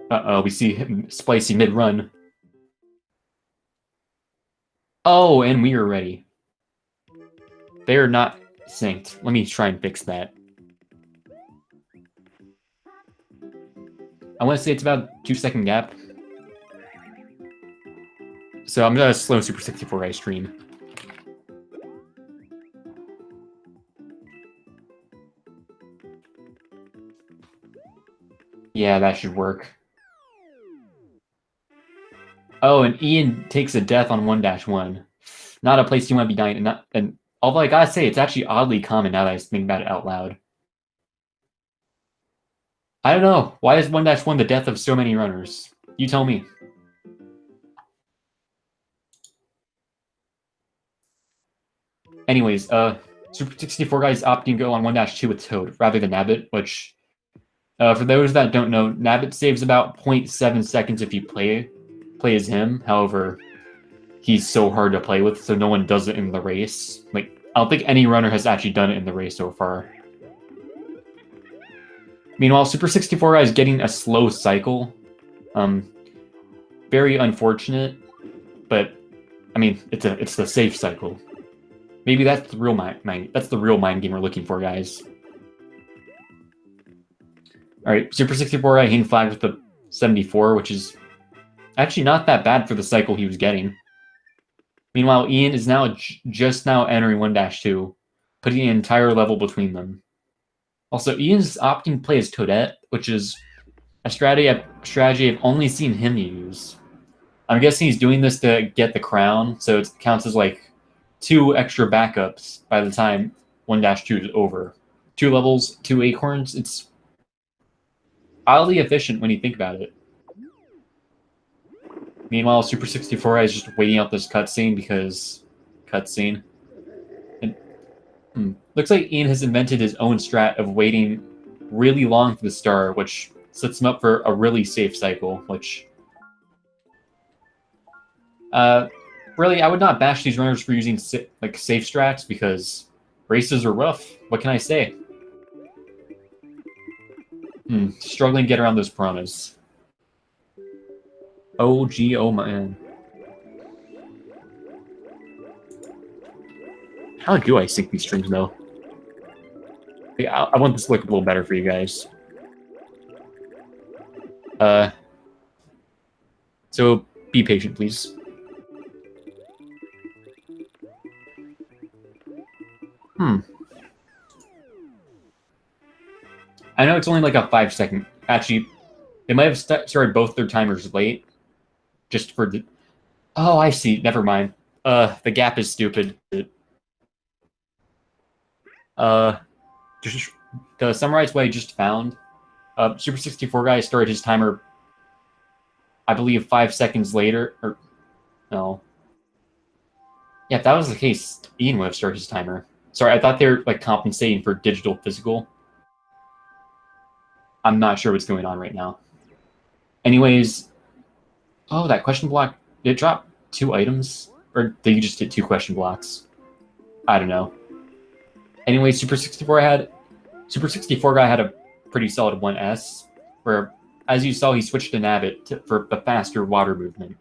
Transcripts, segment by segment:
Uh-oh, we see him spicy mid-run. Oh, and we are ready. They are not synced. Let me try and fix that. I want to say it's about 2-second gap. So I'm gonna slow Super 64 guy stream. Yeah, that should work. Oh, and Ian takes a death on 1-1. Not a place you want to be dying. And although I gotta say, it's actually oddly common now that I think about it out loud. I don't know. Why is 1-1 the death of so many runners? You tell me. Anyways, Super 64 guy is opting to go on 1-2 with Toad rather than Nabbit, which, for those that don't know, Nabbit saves about 0.7 seconds if you play as him. However, he's so hard to play with, so no one does it in the race. Like, I don't think any runner has actually done it in the race so far. Meanwhile, Super 64 guy is getting a slow cycle. Very unfortunate, but I mean, it's the safe cycle. Maybe that's the real mind game we're looking for, guys. All right, Super 64 guy hitting flag with the 74, which is actually not that bad for the cycle he was getting. Meanwhile, Ian is now just now entering 1-2, putting an entire level between them. Also, Ian's opting to play as Toadette, which is a strategy I've only seen him use. I'm guessing he's doing this to get the crown, so it counts as like 2 extra backups by the time 1-2 is over. 2 levels, 2 acorns. It's oddly efficient when you think about it. Meanwhile, Super 64 is just waiting out this cutscene because cutscene. Looks like Ian has invented his own strat of waiting really long for the star, which sets him up for a really safe cycle, which... really, I would not bash these runners for using like safe strats because races are rough. What can I say? Struggling to get around those piranhas. Oh, gee, oh man. How do I sync these streams, though? I want this to look a little better for you guys. So be patient, please. I know it's only like a 5-second. Actually, they might have started both their timers late, just for the. Oh, I see. Never mind. The gap is stupid. Just the summarize what I just found. Super 64 guy started his timer, I believe, 5 seconds later, or no. Yeah, if that was the case, Ian would have started his timer. Sorry, I thought they were like compensating for digital physical. I'm not sure what's going on right now. Anyways, oh, that question block, did it drop 2 items? Or did you just hit 2 question blocks? I don't know. Anyway, Super 64 guy had a pretty solid 1S, where, as you saw, he switched to Nabbit for the faster water movement,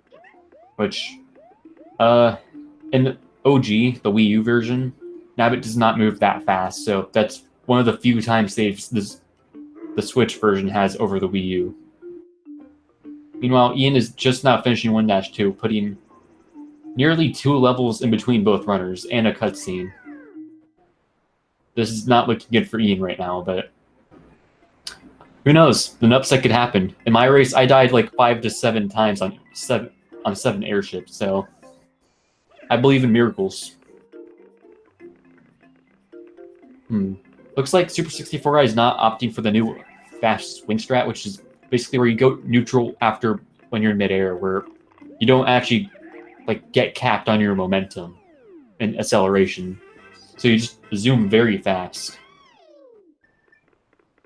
which, in OG, the Wii U version, Nabbit does not move that fast, so that's one of the few time saves the Switch version has over the Wii U. Meanwhile, Ian is just now finishing 1-2, putting nearly 2 levels in between both runners and a cutscene. This is not looking good for Ian right now, but who knows? An upset could happen. In my race, I died like 5 to 7 times on 7 airships, so I believe in miracles. Looks like Super 64 guy is not opting for the new fast swing strat, which is basically where you go neutral after when you're in midair, where you don't actually like get capped on your momentum and acceleration. So you just zoom very fast.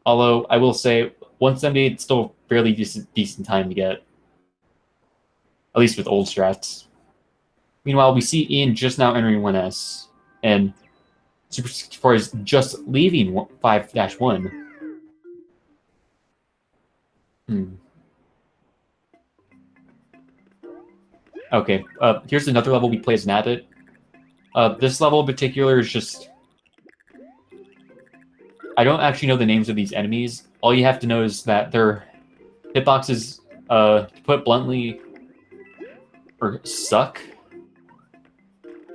Although I will say 178 is still a fairly decent time to get. At least with old strats. Meanwhile, we see Ian just now entering 1S, and Super 64 is just leaving 5-1. Okay, here's another level we play as Nabbit. This level in particular is just... I don't actually know the names of these enemies. All you have to know is that their hitboxes, to put bluntly, or suck.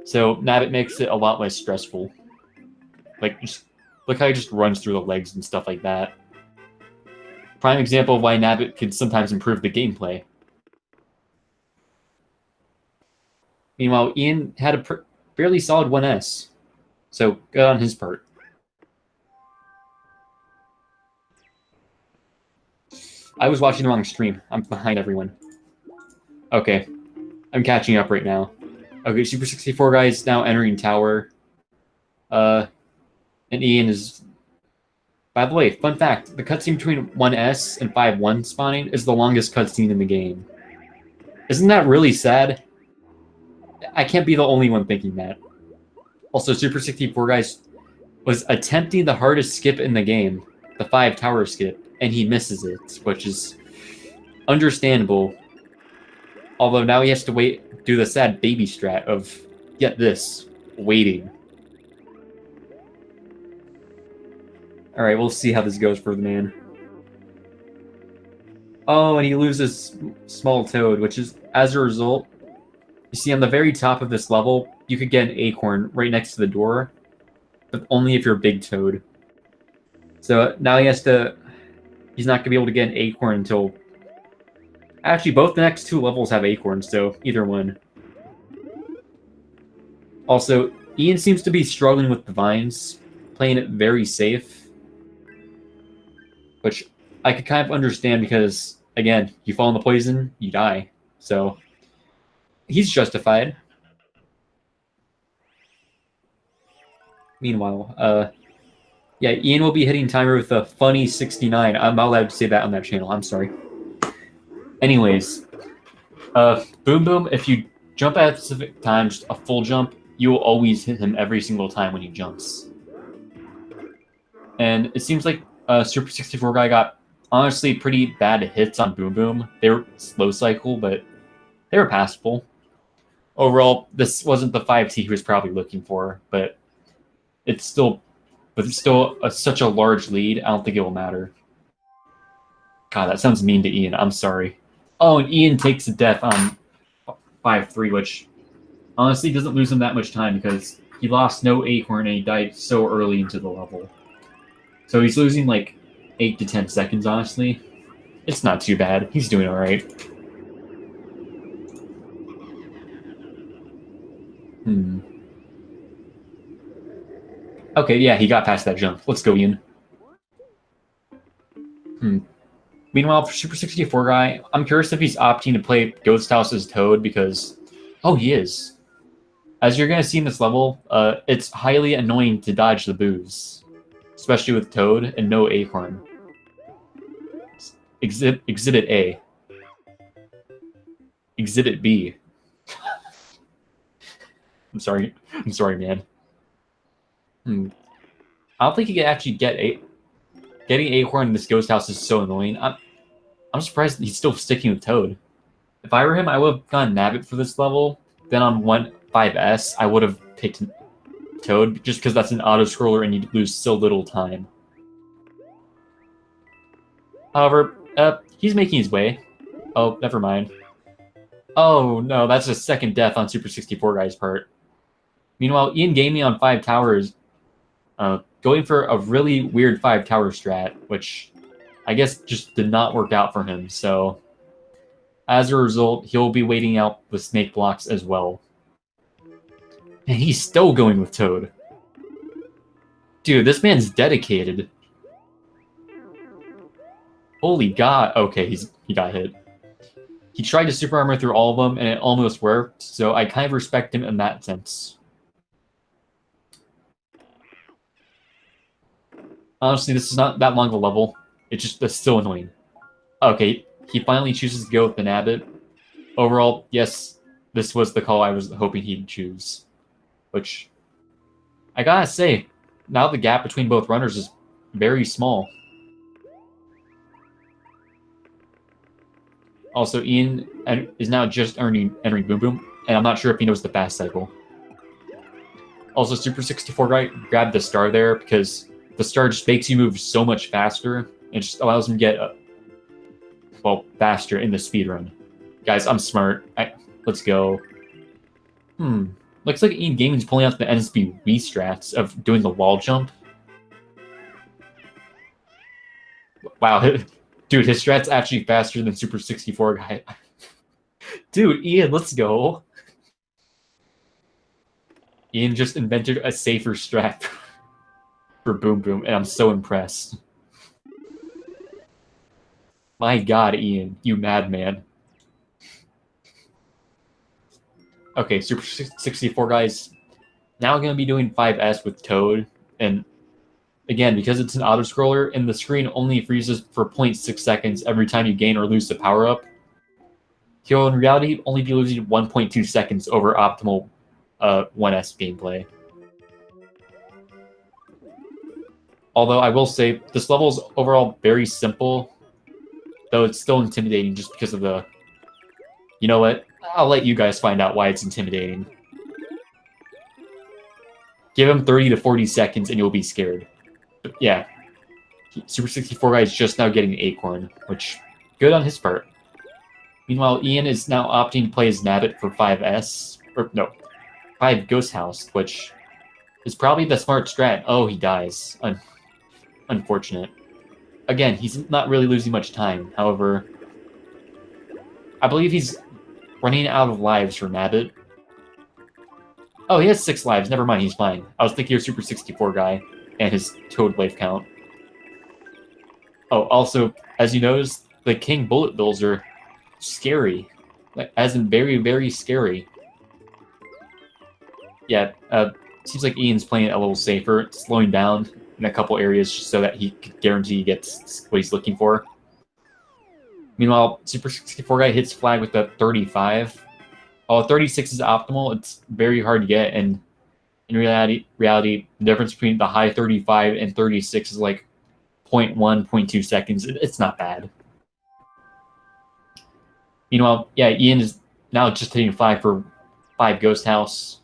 So Nabbit makes it a lot less stressful. Like, just look how he just runs through the legs and stuff like that. Prime example of why Nabbit could sometimes improve the gameplay. Meanwhile, Ian had a fairly solid 1S, so good on his part. I was watching the wrong stream. I'm behind everyone. Okay, I'm catching up right now. Okay, super64guy is now entering tower. And Ian is... By the way, fun fact, the cutscene between 1S and 5-1 spawning is the longest cutscene in the game. Isn't that really sad? I can't be the only one thinking that. Also, super64guy was attempting the hardest skip in the game, the 5 tower skip, and he misses it, which is understandable. Although now he has to do the sad baby strat of, get this, waiting. Alright, we'll see how this goes for the man. Oh, and he loses small toad, which is, as a result, you see on the very top of this level, you could get an acorn right next to the door, but only if you're big toad. So now he's not going to be able to get an acorn until... Actually, both the next 2 levels have acorns, so either one. Also, Ian seems to be struggling with the vines, playing it very safe. Which I could kind of understand because, again, you fall in the poison, you die. So, he's justified. Meanwhile, yeah, Ian will be hitting timer with a funny 69. I'm not allowed to say that on that channel. I'm sorry. Anyways, Boom Boom, if you jump at specific times, a full jump, you will always hit him every single time when he jumps. And it seems like super64guy got honestly pretty bad hits on Boom Boom. They were slow cycle, but they were passable. Overall, this wasn't the 5T he was probably looking for, but it's still such a large lead. I don't think it will matter. God, that sounds mean to Ian. I'm sorry. Oh, and Ian takes a death on 5-3, which honestly doesn't lose him that much time because he lost no acorn and he died so early into the level. So he's losing like 8 to 10 seconds, honestly. It's not too bad. He's doing alright. Okay, yeah, he got past that jump. Let's go, Ian. Meanwhile, for super64guy, I'm curious if he's opting to play Ghost House as Toad because... Oh, he is. As you're going to see in this level, it's highly annoying to dodge the boos. Especially with Toad and no acorn. Exhibit A. Exhibit B. I'm sorry, man. I don't think he can actually get getting acorn in this ghost house is so annoying. I'm surprised he's still sticking with Toad. If I were him, I would have gone Nabbit for this level. Then on 5S, I would have picked Toad just because that's an auto-scroller and you lose so little time. However, he's making his way. Oh, never mind. Oh, no, that's a second death on super64guy's part. Meanwhile, Ian Gaming on 5 towers, going for a really weird 5 tower strat, which I guess just did not work out for him, so as a result, he'll be waiting out the snake blocks as well. And he's still going with Toad. Dude, this man's dedicated. Holy god. Okay, he got hit. He tried to super armor through all of them, and it almost worked, so I kind of respect him in that sense. Honestly, this is not that long of a level. It's still annoying. Okay, he finally chooses to go with the Nabbit. Overall, yes, this was the call I was hoping he'd choose. Which, I gotta say, now the gap between both runners is very small. Also, Ian is now just entering Boom Boom, and I'm not sure if he knows the fast cycle. Also, super64guy grabbed the star there because the star just makes you move so much faster. It just allows him to get, faster in the speed run. Guys, I'm smart. Let's go. Looks like Ian Gaming's pulling out the NSB Wii strats of doing the wall jump. Wow, dude, his strat's actually faster than super64guy. Dude, Ian, let's go. Ian just invented a safer strat for Boom Boom, and I'm so impressed. My god, Ian, you madman. Okay, super64guy's now going to be doing 5S with Toad, and again, because it's an auto-scroller, and the screen only freezes for 0.6 seconds every time you gain or lose the power-up, he'll in reality only be losing 1.2 seconds over optimal 1S gameplay. Although I will say, this level is overall very simple, though it's still intimidating just because of the... You know what? I'll let you guys find out why it's intimidating. Give him 30 to 40 seconds and you'll be scared. But yeah, super64guy is just now getting an acorn, which, good on his part. Meanwhile, Ian is now opting to play his Nabbit for 5S, or no, 5 Ghost House, which is probably the smart strat. Oh, he dies. Unfortunate. Again, he's not really losing much time. However, I believe he's running out of lives for Nabbit. Oh, he has 6 lives. Never mind, he's fine. I was thinking of super64guy and his Toad life count. Oh, also, as you noticed, the King Bullet Bills are scary. Like, as in very, very scary. Yeah, seems like Ian's playing it a little safer, slowing down in a couple areas just so that he can guarantee he gets what he's looking for. Meanwhile, super64guy hits flag with the 35. While 36 is optimal, it's very hard to get, and in reality, the difference between the high 35 and 36 is like 0.1, 0.2 seconds. It's not bad. Meanwhile, yeah, Ian is now just hitting flag for 5 Ghost House.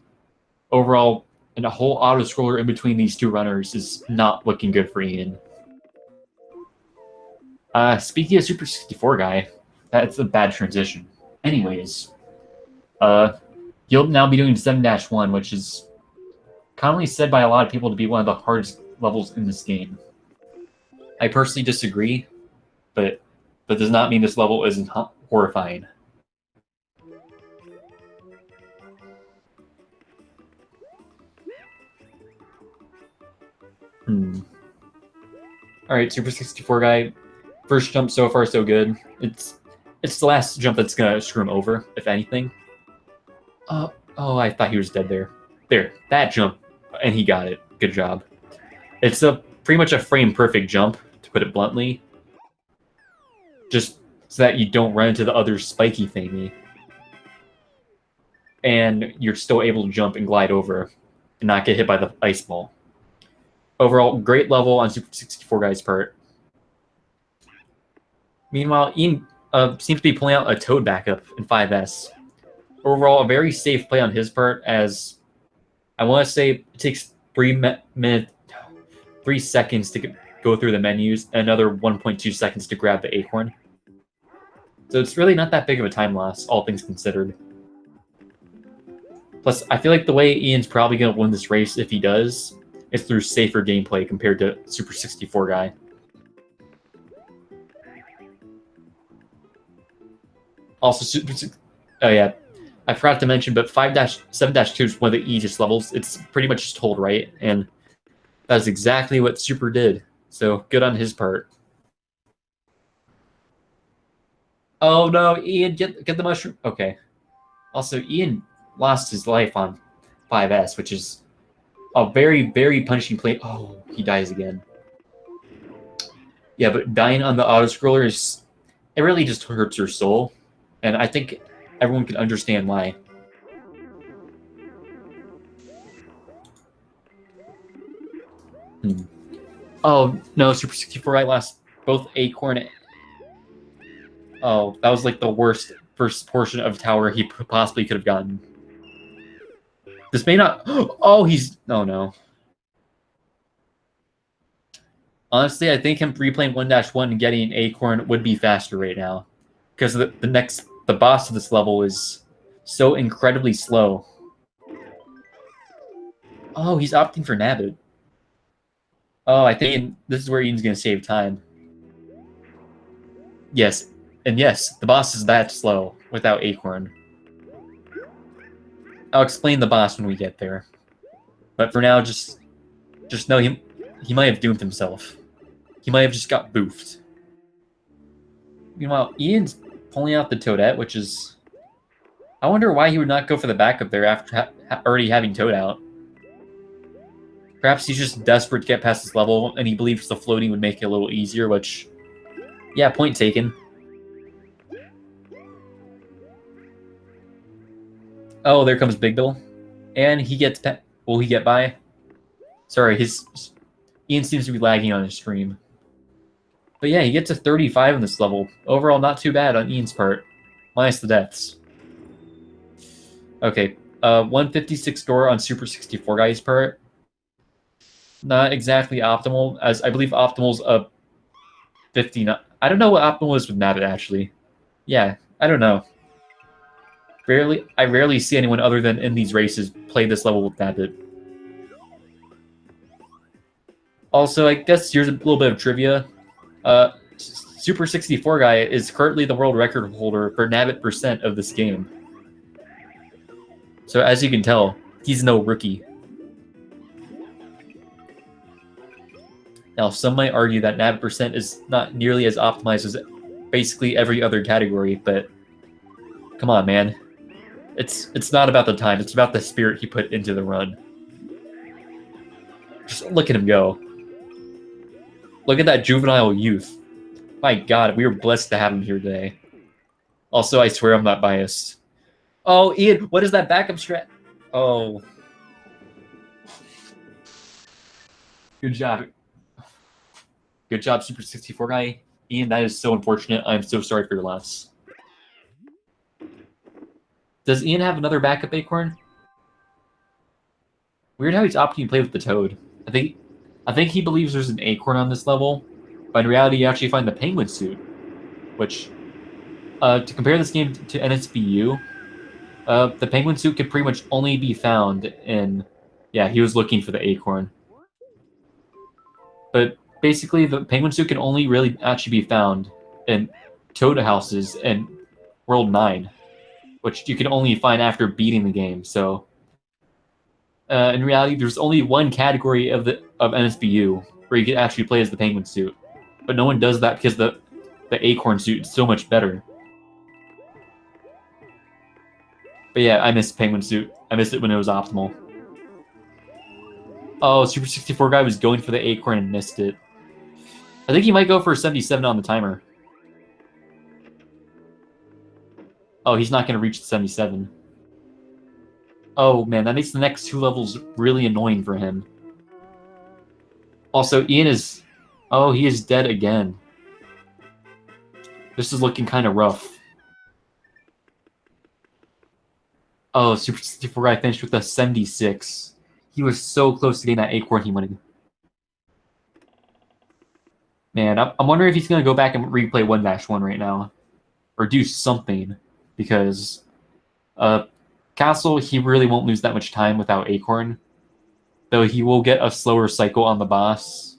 Overall, and a whole auto-scroller in between these two runners is not looking good for Ian. Speaking of super64guy, that's a bad transition. Anyways, he'll now be doing 7-1, which is commonly said by a lot of people to be one of the hardest levels in this game. I personally disagree, but that does not mean this level isn't horrifying. Alright, super64guy. First jump so far so good. It's the last jump that's gonna screw him over, if anything. Oh, I thought he was dead there. There, that jump, and he got it. Good job. It's pretty much a frame-perfect jump, to put it bluntly. Just so that you don't run into the other spiky thingy. And you're still able to jump and glide over and not get hit by the ice ball. Overall, great level on super64guy's part. Meanwhile, Ian seems to be pulling out a Toad backup in 5S. Overall, a very safe play on his part, as I want to say it takes 3 seconds to go through the menus, and another 1.2 seconds to grab the acorn. So it's really not that big of a time loss, all things considered. Plus, I feel like the way Ian's probably going to win this race, if he does, is through safer gameplay compared to super64guy. Also, oh yeah, I forgot to mention, but 7-2 is one of the easiest levels. It's pretty much just hold right, and that's exactly what Super did. So good on his part. Oh no, Ian, get the mushroom. Okay. Also, Ian lost his life on 5S, which is a very, very punishing play. Oh, he dies again. Yeah, but dying on the auto-scroller is... It really just hurts your soul. And I think everyone can understand why. Oh, no, super64 I lost both Acorn Oh, that was like the worst first portion of tower he possibly could have gotten. This may not... Oh, he's... Oh, no. Honestly, I think him replaying 1-1 and getting an Acorn would be faster right now. Because the boss of this level is so incredibly slow. Oh, he's opting for Nabbit. Oh, I think this is where Ian's going to save time. Yes, and yes, the boss is that slow without Acorn. I'll explain the boss when we get there. But for now, just know he might have doomed himself. He might have just got boofed. Meanwhile, Ian's pulling out the Toadette, which is... I wonder why he would not go for the backup there after already having Toad out. Perhaps he's just desperate to get past this level, and he believes the floating would make it a little easier, which... Yeah, point taken. Oh, there comes Big Bill. And he gets... Will he get by? Sorry, Ian seems to be lagging on his stream. But yeah, he gets a 35 in this level. Overall, not too bad on Ian's part. Minus the deaths. Okay, 156 score on super64guys part. Not exactly optimal, as I believe optimal's a 59. I don't know what optimal is with Nabbit, actually. Yeah, I don't know. I rarely see anyone other than in these races play this level with Nabbit. Also, I guess here's a little bit of trivia. super64guy is currently the world record holder for Nabbit percent of this game. So as you can tell, he's no rookie. Now, some might argue that Nabbit percent is not nearly as optimized as basically every other category, but come on, man. It's not about the time, it's about the spirit he put into the run. Just look at him go. Look at that juvenile youth. My god, we were blessed to have him here today. Also, I swear I'm not biased. Oh, Ian, what is that backup strat? Oh. Good job. Good job, super64guy. Ian, that is so unfortunate. I'm so sorry for your loss. Does Ian have another backup Acorn? Weird how he's opting to play with the Toad. I think he believes there's an Acorn on this level, but in reality you actually find the Penguin suit, which, to compare this game to NSBU, the Penguin suit could pretty much only be found in... Yeah, he was looking for the Acorn. But basically, the Penguin suit can only really actually be found in Toad houses in World 9, which you can only find after beating the game. So, in reality, there's only one category of NSBU where you can actually play as the Penguin suit, but no one does that because the Acorn suit is so much better. But yeah, I miss Penguin suit. I missed it when it was optimal. Oh, super64guy was going for the Acorn and missed it. I think he might go for a 77 on the timer. Oh, he's not going to reach the 77. Oh, man, that makes the next two levels really annoying for him. Also, Ian is... Oh, he is dead again. This is looking kind of rough. Oh, super64guy finished with a 76. He was so close to getting that Acorn he wanted. Man, I'm wondering if he's going to go back and replay 1-1 right now. Or do something. Because Castle, he really won't lose that much time without Acorn. Though he will get a slower cycle on the boss.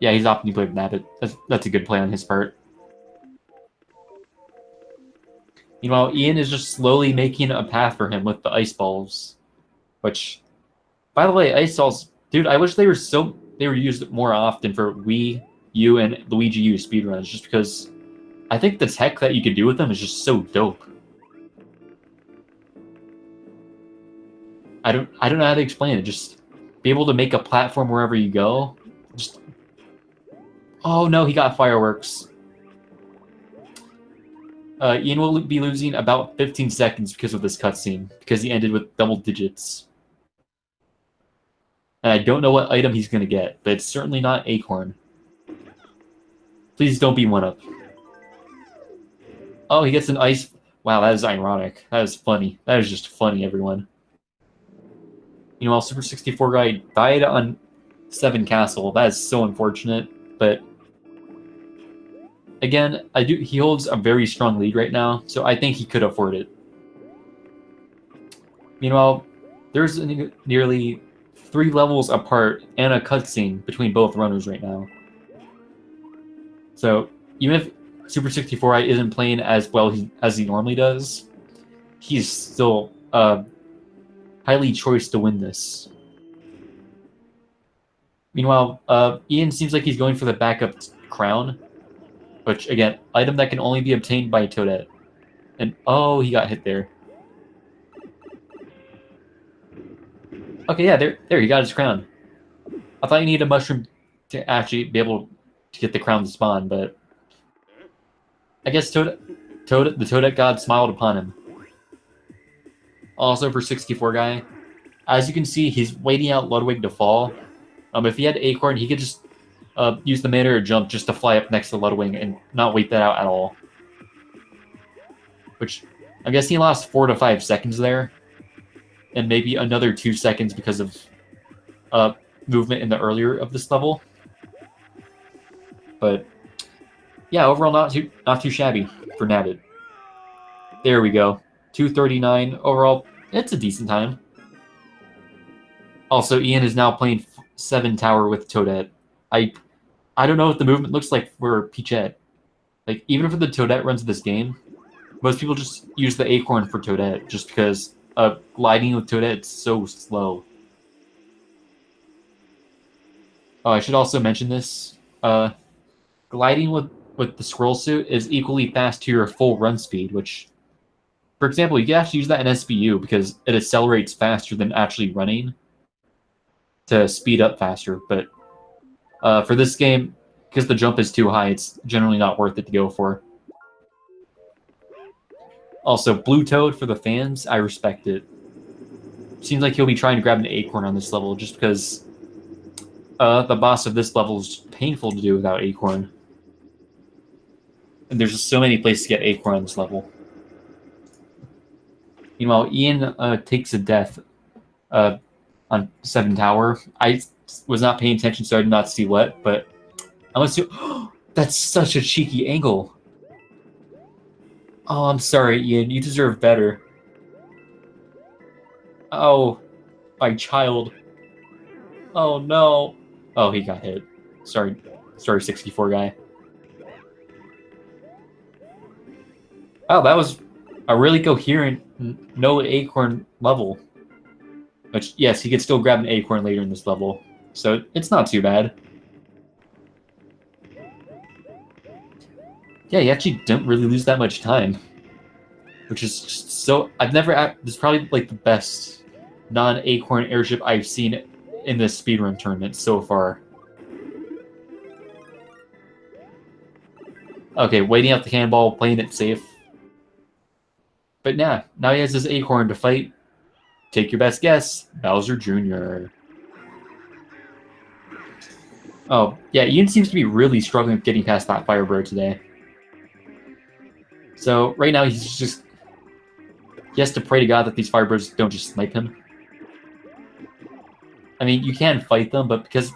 Yeah, he's opting to play with Nabbit. That's a good play on his part. Meanwhile, Ian is just slowly making a path for him with the ice balls. Which, by the way, ice balls... Dude, I wish they were used more often for Wii U and Luigi U speedruns, just because I think the tech that you could do with them is just so dope. I don't know how to explain it. Just be able to make a platform wherever you go. Just... Oh no, he got fireworks. Ian will be losing about 15 seconds because of this cutscene, because he ended with double digits. And I don't know what item he's going to get, but it's certainly not Acorn. Please don't be 1-up. Oh, he gets an ice. Wow, that is ironic. That is funny. That is just funny, everyone. Meanwhile, Super 64 guy died on 7 Castle. That is so unfortunate. But again, he holds a very strong lead right now, so I think he could afford it. Meanwhile, there's nearly 3 levels apart and a cutscene between both runners right now. So even if Super 64i isn't playing as well as he normally does, he's still highly choiced to win this. Meanwhile, Ian seems like he's going for the backup crown, which, again, item that can only be obtained by Toadette. And, oh, he got hit there. Okay, yeah, there, he got his crown. I thought you needed a mushroom to actually be able to get the crown to spawn, but I guess the Toadette god smiled upon him. Also, for 64 guy, as you can see, he's waiting out Ludwig to fall. If he had Acorn, he could just use the Manor jump just to fly up next to Ludwig and not wait that out at all. Which, I guess he lost 4 to 5 seconds there. And maybe another 2 seconds because of movement in the earlier of this level. But yeah, overall not too shabby for Nabbit. There we go. 2:39 overall. It's a decent time. Also, Ian is now playing 7 Tower with Toadette. I don't know what the movement looks like for Peachette. Like, even for the Toadette runs of this game, most people just use the Acorn for Toadette just because gliding with Toadette is so slow. Oh, I should also mention this. Gliding with the scroll suit is equally fast to your full run speed, which, for example, you can actually use that in SBU because it accelerates faster than actually running to speed up faster. But for this game, because the jump is too high, it's generally not worth it to go for. Also, Blue Toad for the fans, I respect it. Seems like he'll be trying to grab an Acorn on this level just because the boss of this level is painful to do without Acorn. And there's just so many places to get Acorn on this level. Meanwhile, Ian takes a death on 7 Tower. I was not paying attention, so I did not see what, but I'm assuming... That's such a cheeky angle. Oh, I'm sorry, Ian. You deserve better. Oh, my child. Oh, no. Oh, he got hit. Sorry, 64 guy. Oh, that was a really coherent no Acorn level. Which, yes, he could still grab an Acorn later in this level. So it's not too bad. Yeah, you actually didn't really lose that much time. Which is just so... this is probably like the best non-Acorn airship I've seen in this speedrun tournament so far. Okay, waiting out the cannonball, playing it safe. But yeah, now he has his Acorn to fight. Take your best guess, Bowser Jr. Oh, yeah, Ian seems to be really struggling with getting past that Firebird today. So, right now, he has to pray to God that these Firebirds don't just snipe him. I mean, you can fight them, but because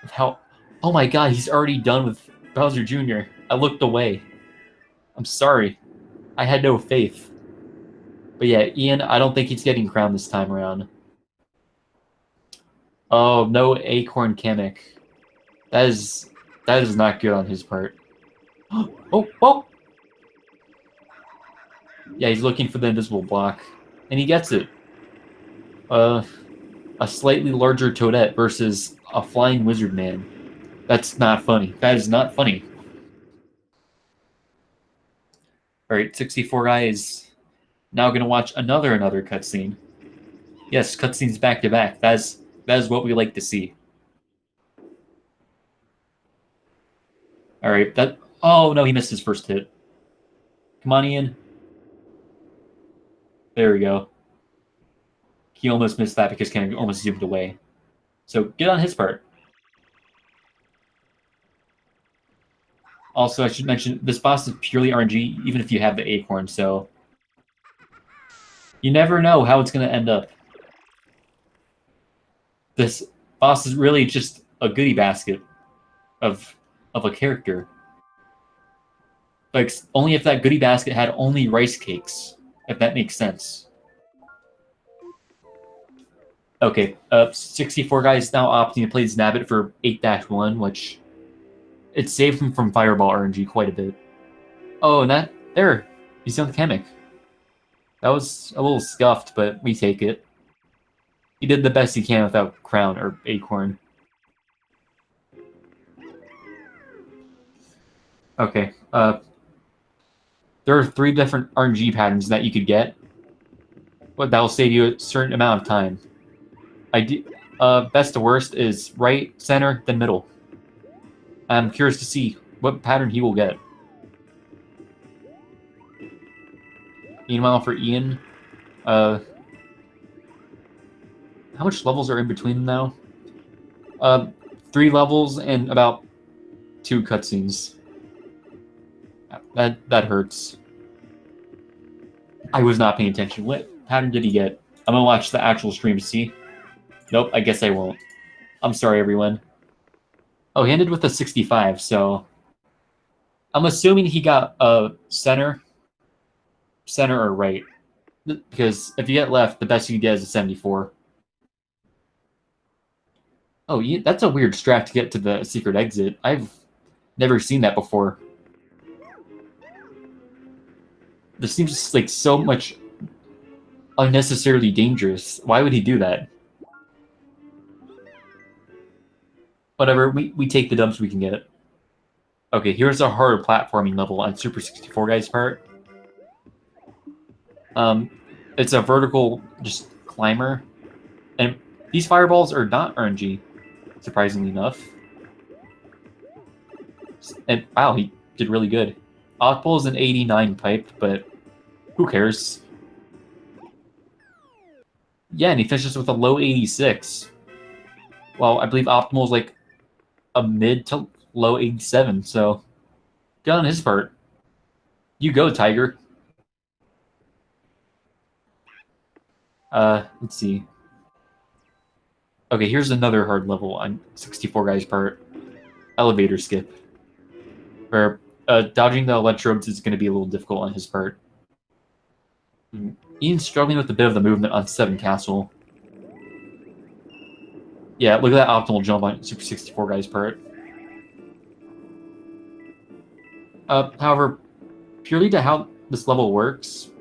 of how... Oh my god, he's already done with Bowser Jr. I looked away. I'm sorry. I had no faith. But yeah, Ian, I don't think he's getting crowned this time around. Oh, no Acorn Kamek. That is not good on his part. Oh! Yeah, he's looking for the invisible block. And he gets it. A slightly larger Toadette versus a flying wizard man. That's not funny. That is not funny. Alright, 64 guy is now going to watch another cutscene. Yes, cutscenes back to back. That is what we like to see. Alright, oh no, he missed his first hit. Come on, Ian. There we go. He almost missed that because Ken almost zoomed away. So get on his part. Also, I should mention, this boss is purely RNG, even if you have the acorn, so you never know how it's going to end up. This boss is really just a goodie basket of a character. Like, only if that goodie basket had only rice cakes, if that makes sense. Okay, 64 guy is now opting to play Nabbit for 8-1, which it saved him from Fireball RNG quite a bit. Oh, and that there, he's on the Chemic. That was a little scuffed, but we take it. He did the best he can without Crown or Acorn. Okay, there are 3 different RNG patterns that you could get, but that will save you a certain amount of time. Best to worst is right, center, then middle. I'm curious to see what pattern he will get. Meanwhile, for Ian, how much levels are in between now? 3 levels and about 2 cutscenes. That hurts. I was not paying attention. What pattern did he get? I'm gonna watch the actual stream to see. Nope, I guess I won't. I'm sorry, everyone. Oh, he ended with a 65, so I'm assuming he got a center or right. Because if you get left, the best you can get is a 74. Oh, yeah, that's a weird strat to get to the secret exit. I've never seen that before. This seems like so much unnecessarily dangerous. Why would he do that? Whatever, we take the dubs we can get. Okay, here's a hard platforming level on Super 64 guy's part. It's a vertical just climber. And these fireballs are not RNG, surprisingly enough. And wow, he did really good. Optimal is an 89 pipe, but who cares? Yeah, and he finishes with a low 86. Well, I believe Optimal is like a mid to low 87, so good on his part. You go, Tiger. Let's see. Okay, here's another hard level on 64 guy's part. Elevator skip. Where dodging the electrodes is going to be a little difficult on his part. Ian's struggling with a bit of the movement on 7 Castle. Yeah, look at that optimal jump on Super 64 guy's part. However, purely to how this level works,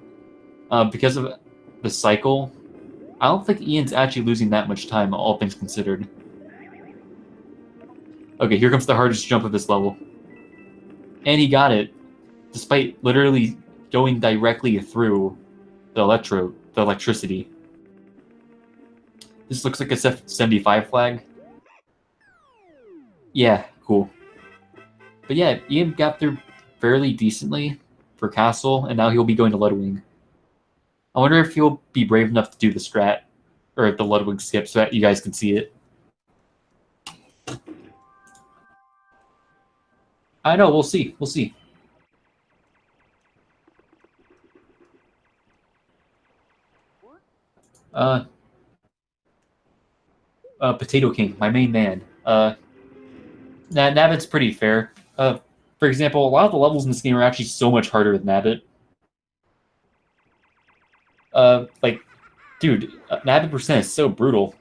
because of the cycle, I don't think Ian's actually losing that much time, all things considered. Okay, here comes the hardest jump of this level. And he got it, despite literally going directly through the electricity. This looks like a 75 flag. Yeah, cool. But yeah, Ian got through fairly decently for Castle, and now he'll be going to Ludwig. I wonder if he'll be brave enough to do the strat, or the Ludwig skip, so that you guys can see it. I know, we'll see. We'll see. Potato King, my main man. Nabbit's pretty fair. For example, a lot of the levels in this game are actually so much harder with Nabbit. Like, dude, Nabbit percent is so brutal.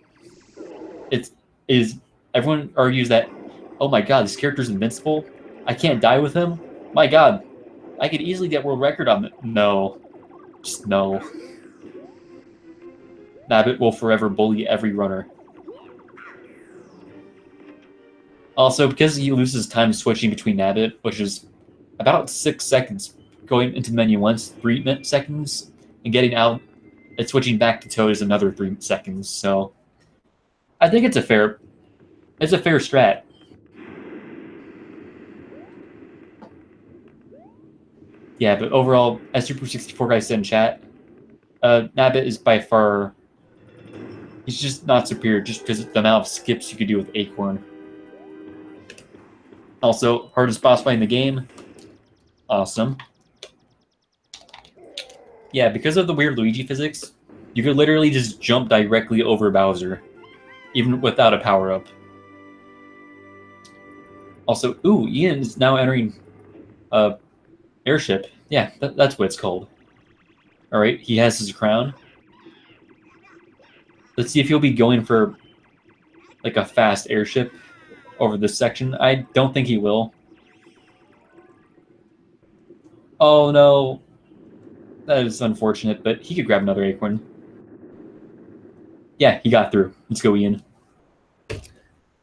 Everyone argues that, oh my god, this character's invincible. I can't die with him. My god, I could easily get world record on it. No, just no. Nabbit will forever bully every runner. Also, because he loses time switching between Nabbit, which is about 6 seconds going into menu once, 3 seconds, and getting out and switching back to Toad is another 3 seconds. So I think it's a fair strat. Yeah, but overall, as Super 64 guy said in chat, Nabbit is by far, he's just not superior just because of the amount of skips you could do with Acorn. Also, hardest boss fight in the game. Awesome. Yeah, because of the weird Luigi physics, you could literally just jump directly over Bowser, even without a power-up. Also, ooh, Ian is now entering airship. Yeah, that's what it's called. All right, he has his crown. Let's see if he'll be going for like a fast airship over this section. I don't think he will. Oh no, that is unfortunate, but he could grab another acorn. Yeah, he got through. Let's go, Ian.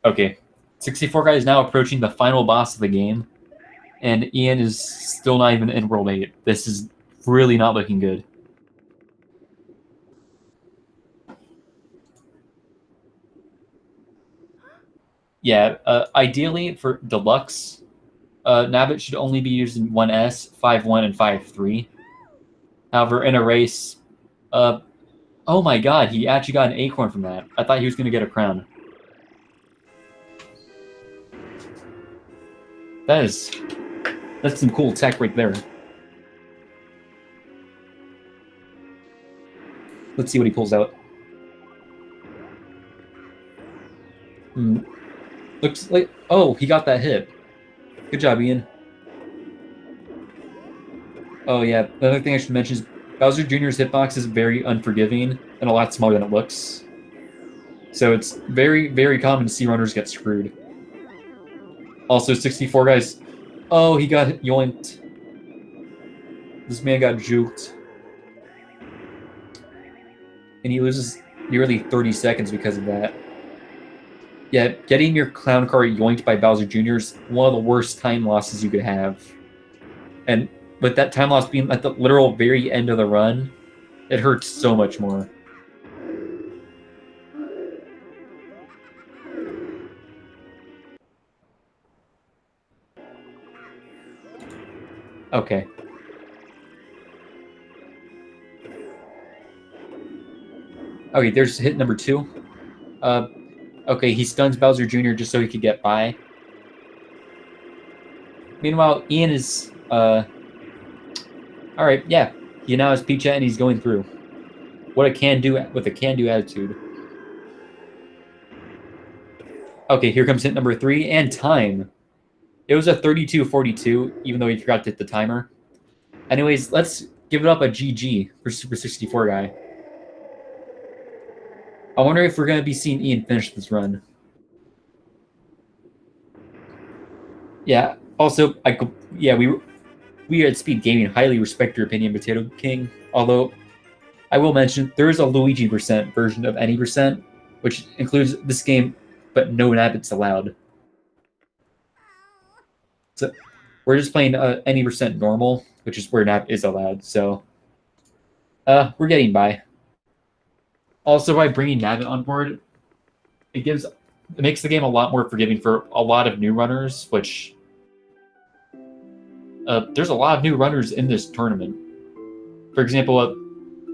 Okay, 64 guy is now approaching the final boss of the game, and Ian is still not even in World 8. This is really not looking good. Yeah, ideally for Deluxe, Nabbit should only be used in 1S, 5-1, and 5-3. However, in a race, oh my god, he actually got an acorn from that. I thought he was going to get a crown. That's some cool tech right there. Let's see what he pulls out. Looks like... Oh, he got that hit. Good job, Ian. Oh, yeah. The other thing I should mention is Bowser Jr.'s hitbox is very unforgiving and a lot smaller than it looks. So it's very, very common to see runners get screwed. Also, 64 guys... Oh, he got yoinked. This man got juked. And he loses nearly 30 seconds because of that. Yeah, getting your clown car yoinked by Bowser Jr. is one of the worst time losses you could have. And with that time loss being at the literal very end of the run, it hurts so much more. Okay. Okay, there's hit number 2. Okay, he stuns Bowser Jr. just so he could get by. Meanwhile, Ian is, alright, yeah. He now has Peach and he's going through. What a can-do, with a can-do attitude. Okay, here comes hit number 3, and time. It was a 32-42, even though he forgot to hit the timer. Anyways, let's give it up a GG for Super 64 guy. I wonder if we're going to be seeing Ian finish this run. Yeah, also, we at Speed Gaming highly respect your opinion, Potato King. Although, I will mention, there is a Luigi percent version of any percent, which includes this game, but no Nabbits allowed. So, we're just playing any percent normal, which is where Nabbit is allowed, so... we're getting by. Also, by bringing Nabbit on board, it makes the game a lot more forgiving for a lot of new runners, which... there's a lot of new runners in this tournament. For example,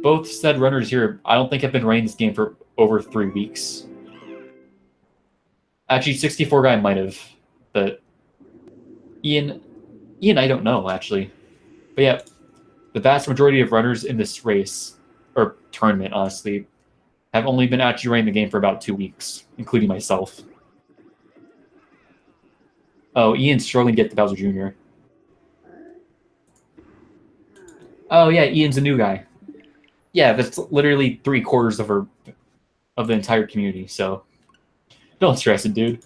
both said runners here, I don't think have been running this game for over 3 weeks. Actually, 64 guy might have, but Ian, I don't know, actually. But yeah, the vast majority of runners in this race, or tournament, honestly, have only been actually running the game for about 2 weeks, including myself. Oh, Ian's struggling to get to Bowser Jr. Oh yeah, Ian's a new guy. Yeah, that's literally 3/4 of the entire community, so don't stress it, dude.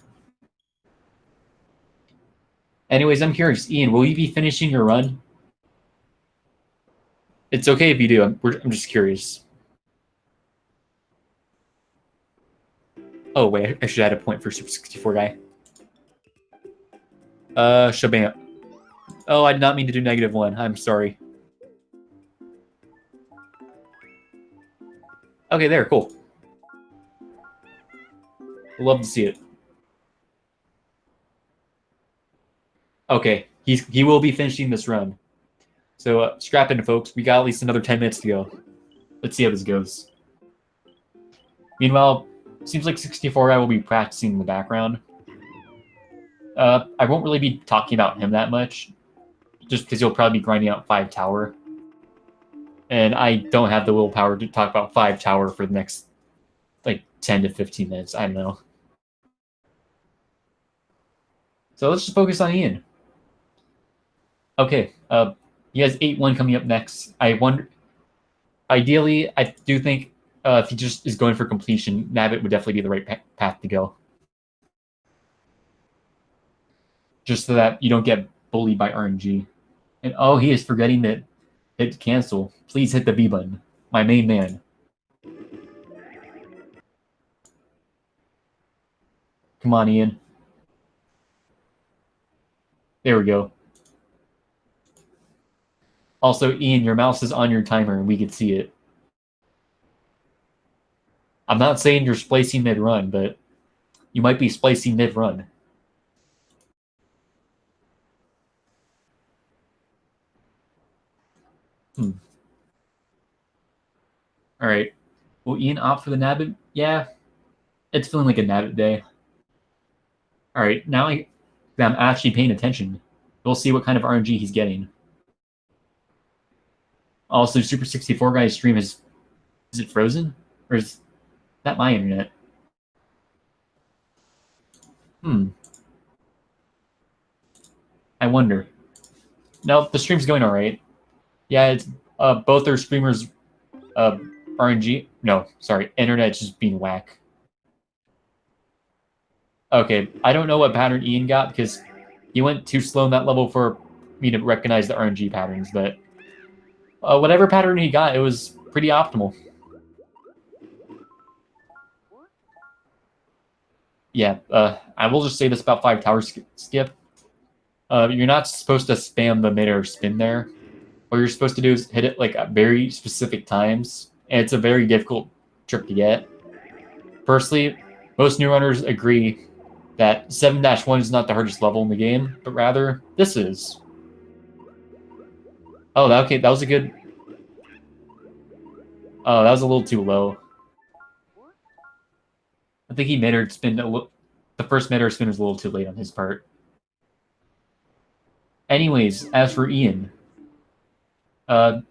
Anyways, I'm curious, Ian, will you be finishing your run? It's okay if you do. I'm just curious. Oh wait, I should add a point for Super 64 guy. Shabam. Oh, I did not mean to do -1. I'm sorry. Okay, there, cool. Love to see it. Okay, he will be finishing this run. So strap in, folks. We got at least another 10 minutes to go. Let's see how this goes. Meanwhile, seems like 64 guy will be practicing in the background. I won't really be talking about him that much, just because he'll probably be grinding out 5 tower. And I don't have the willpower to talk about 5 tower for the next, like, 10 to 15 minutes. I don't know. So let's just focus on Ian. Okay, he has 8-1 coming up next. I wonder... Ideally, I do think if he just is going for completion, Nabbit would definitely be the right path to go. Just so that you don't get bullied by RNG. And oh, he is forgetting that hit cancel. Please hit the B button. My main man. Come on, Ian. There we go. Also, Ian, your mouse is on your timer and we can see it. I'm not saying you're splicing mid-run, but you might be splicing mid-run. All right. Will Ian opt for the Nabbit? Yeah. It's feeling like a Nabbit day. All right. Now I'm actually paying attention. We'll see what kind of RNG he's getting. Also, super64guy stream is it frozen? Or is that my internet? I wonder. No, the stream's going all right. Yeah, it's both their streamers RNG. No, sorry, internet's just being whack. Okay, I don't know what pattern Ian got because he went too slow in that level for me to recognize the RNG patterns, but whatever pattern he got, it was pretty optimal. Yeah, I will just say this about 5 tower skip. You're not supposed to spam the mid-air spin there. What you're supposed to do is hit it like at very specific times, and it's a very difficult trick to get. Personally, most new runners agree that 7-1 is not the hardest level in the game, but rather this is. Oh, okay, that was a good... Oh, that was a little too low. I think he mid-air spin the first mid-air spin was a little too late on his part. Anyways, as for Ian, I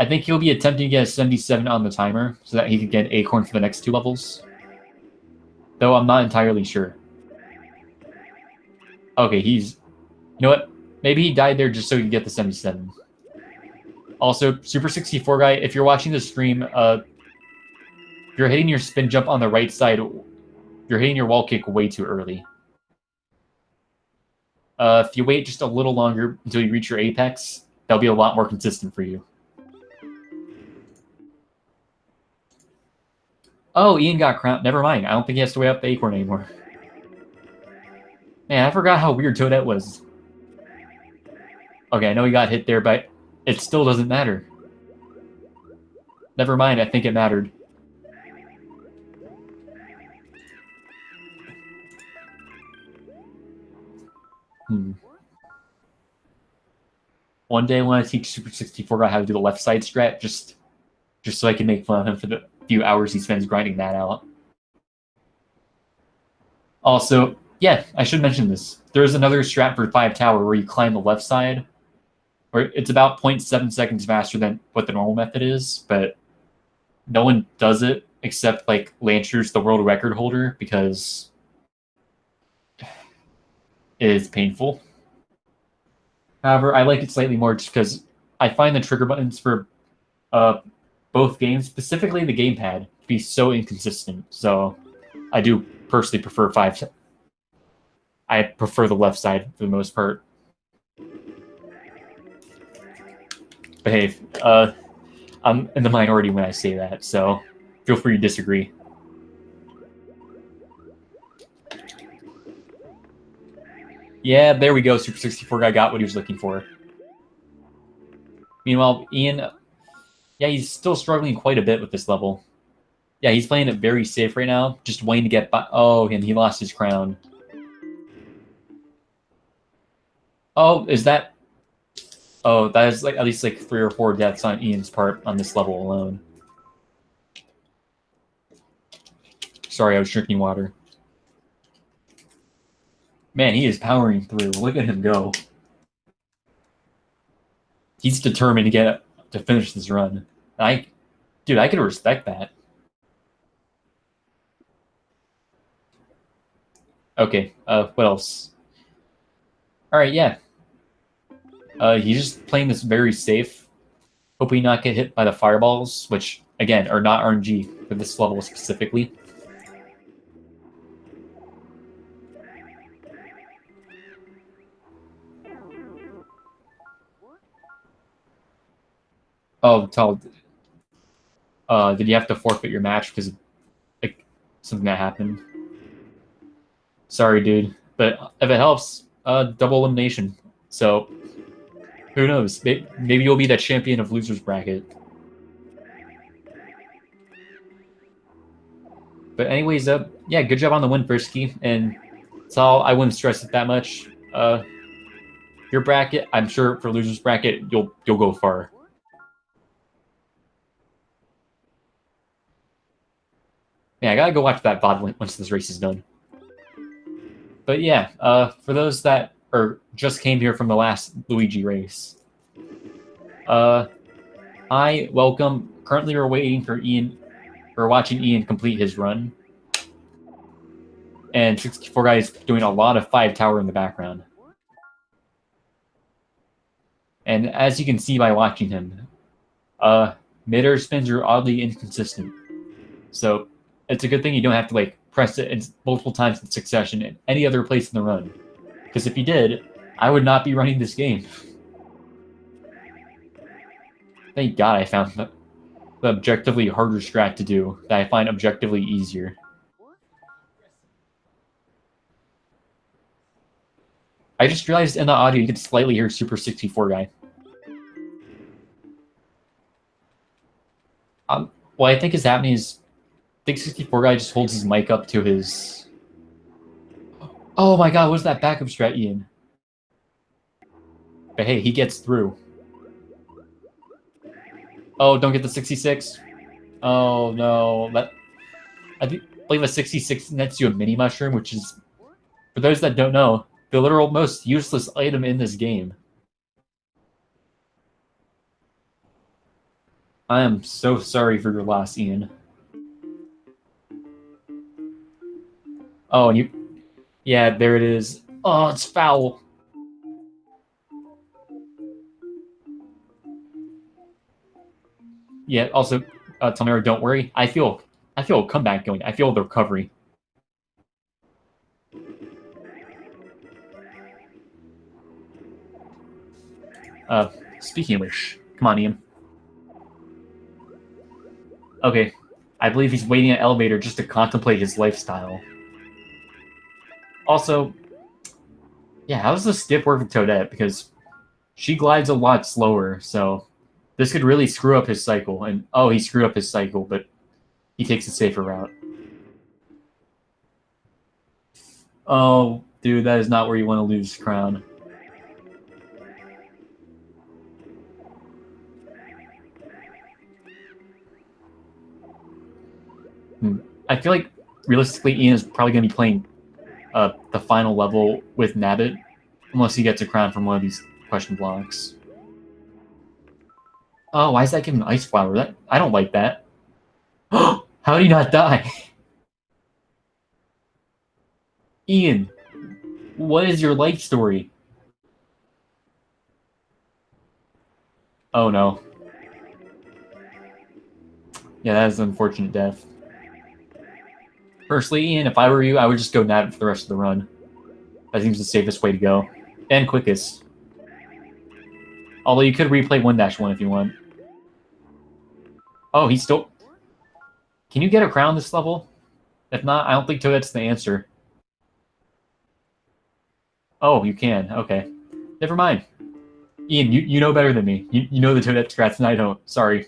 think he'll be attempting to get a 77 on the timer so that he can get an acorn for the next 2 levels. Though I'm not entirely sure. Okay, he's... You know what? Maybe he died there just so he could get the 77. Also, super64guy, if you're watching the stream, you're hitting your spin jump on the right side. You're hitting your wall kick way too early. If you wait just a little longer until you reach your apex, that'll be a lot more consistent for you. Oh, Ian got crowned. Never mind. I don't think he has to wait up the acorn anymore. Man, I forgot how weird Toadette was. Okay, I know he got hit there, but it still doesn't matter. Never mind, I think it mattered. One day I want to teach super64guy how to do the left side strat, just so I can make fun of him for the few hours he spends grinding that out. Also, yeah, I should mention this. There's another strat for 5 tower where you climb the left side, where it's about 0.7 seconds faster than what the normal method is, but no one does it except like Lancers, the world record holder, because it is painful. However, I like it slightly more just because I find the trigger buttons for both games, specifically the gamepad, to be so inconsistent. So I do personally prefer 5. I prefer the left side for the most part. But hey, I'm in the minority when I say that, so feel free to disagree. Yeah, there we go. super64guy got what he was looking for. Meanwhile, Ian, yeah, he's still struggling quite a bit with this level. Yeah, he's playing it very safe right now, just waiting to get by. Oh, and he lost his crown. Oh, is that... Oh, that is like at least like 3 or 4 deaths on Ian's part on this level alone. Sorry, I was drinking water. Man, he is powering through. Look at him go. He's determined to finish this run. Dude, I could respect that. Okay, what else? All right, yeah. He's just playing this very safe, hoping not get hit by the fireballs, which again are not RNG for this level specifically. Oh, did you have to forfeit your match because of like, something that happened? Sorry, dude. But if it helps, double elimination. So, who knows? Maybe you'll be that champion of losers bracket. But anyways, yeah, good job on the win, Frisky. And I wouldn't stress it that much. Your bracket, I'm sure for losers bracket, you'll go far. Yeah, I gotta go watch that VOD once this race is done. But yeah, for those that just came here from the last Luigi race, hi, welcome. Currently, we're waiting for Ian. We're watching Ian complete his run, and 64guy is doing a lot of 5 tower in the background. And as you can see by watching him, mid-air spins are oddly inconsistent. So it's a good thing you don't have to like press it multiple times in succession in any other place in the run. Because if you did, I would not be running this game. Thank God I found the objectively harder strat to do that I find objectively easier. I just realized in the audio you could slightly hear super64guy. What I think is happening is I think 64guy just holds his mic up to his... Oh my God, what's that backup strat, Ian? But hey, he gets through. Oh, don't get the 66. Oh no, I believe a 66 nets you a mini mushroom, which is, for those that don't know, the literal most useless item in this game. I am so sorry for your loss, Ian. Oh, and yeah, there it is. Oh, it's foul. Yeah, also, Tamara, don't worry. I feel a comeback going. I feel the recovery. Speaking of which, come on, Ian. Okay, I believe he's waiting at elevator just to contemplate his lifestyle. Also, yeah, how does the skip work with Toadette? Because she glides a lot slower, so this could really screw up his cycle. And oh, he screwed up his cycle, but he takes a safer route. Oh, dude, that is not where you want to lose crown. I feel like realistically, Ian is probably going to be playing the final level with Nabbit, unless he gets a crown from one of these question blocks. Oh, why is that giving Ice Flower? I don't like that. How did he not die? Ian, what is your life story? Oh no. Yeah, that is an unfortunate death. Personally, Ian, if I were you, I would just go Nabbit for the rest of the run. That seems the safest way to go. And quickest. Although you could replay 1-1 if you want. Oh, he's still... Can you get a crown this level? If not, I don't think Toadette's the answer. Oh, you can. Okay. Never mind. Ian, you know better than me. You know the Toadette strats, and I don't. Sorry.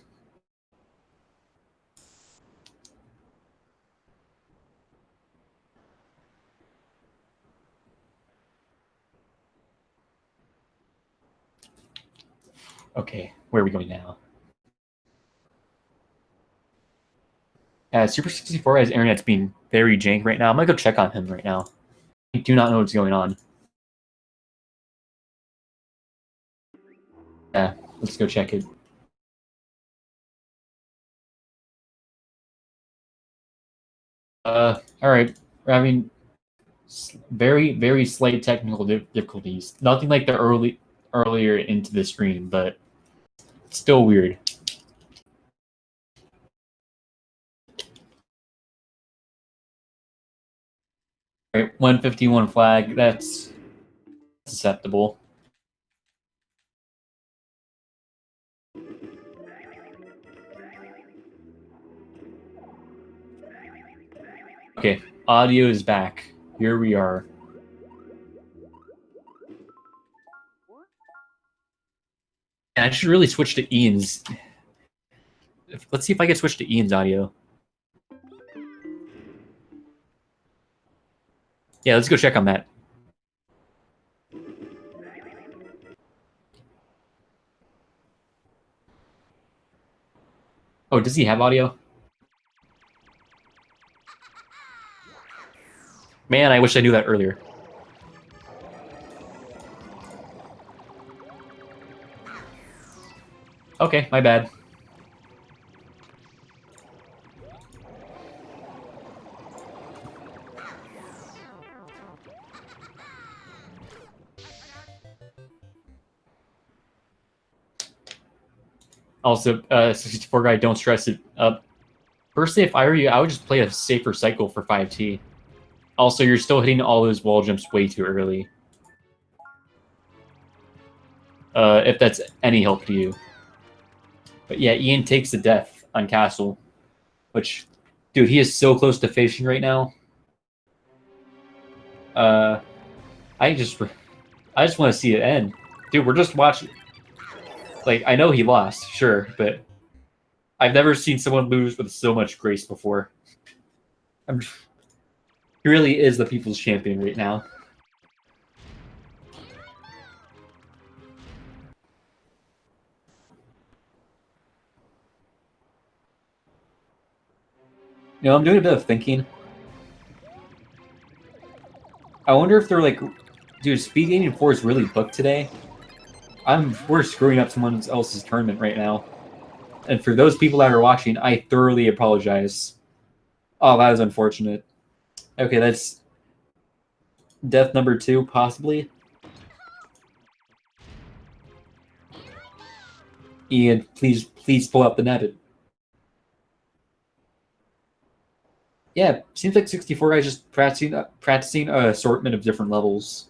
Okay, where are we going now? Super64 has internet's being very jank right now. I'm gonna go check on him right now. I do not know what's going on. Yeah, let's go check it. All right. We're having very, very slight technical difficulties. Nothing like the earlier into the stream, but still weird. All right, 151 flag. That's acceptable. Okay, audio is back. Here we are. And I should really switch to Ian's. Let's see if I can switch to Ian's audio. Yeah, let's go check on that. Oh, does he have audio? Man, I wish I knew that earlier. Okay, my bad. Also, 64 guy, don't stress it up. Personally, if I were you, I would just play a safer cycle for 5T. Also, you're still hitting all those wall jumps way too early. If that's any help to you. But yeah, Ian takes the death on Castle. Which, dude, he is so close to facing right now. I just want to see it end. Dude, we're just watching. Like, I know he lost, sure, but I've never seen someone lose with so much grace before. He really is the people's champion right now. You know, I'm doing a bit of thinking. I wonder if they're like, dude, Speed Gaming 4 is really booked today. We're screwing up someone else's tournament right now. And for those people that are watching, I thoroughly apologize. Oh, that is unfortunate. Okay, that's death number 2, possibly. Ian, please pull up the net. Yeah, seems like 64 guys just practicing an assortment of different levels.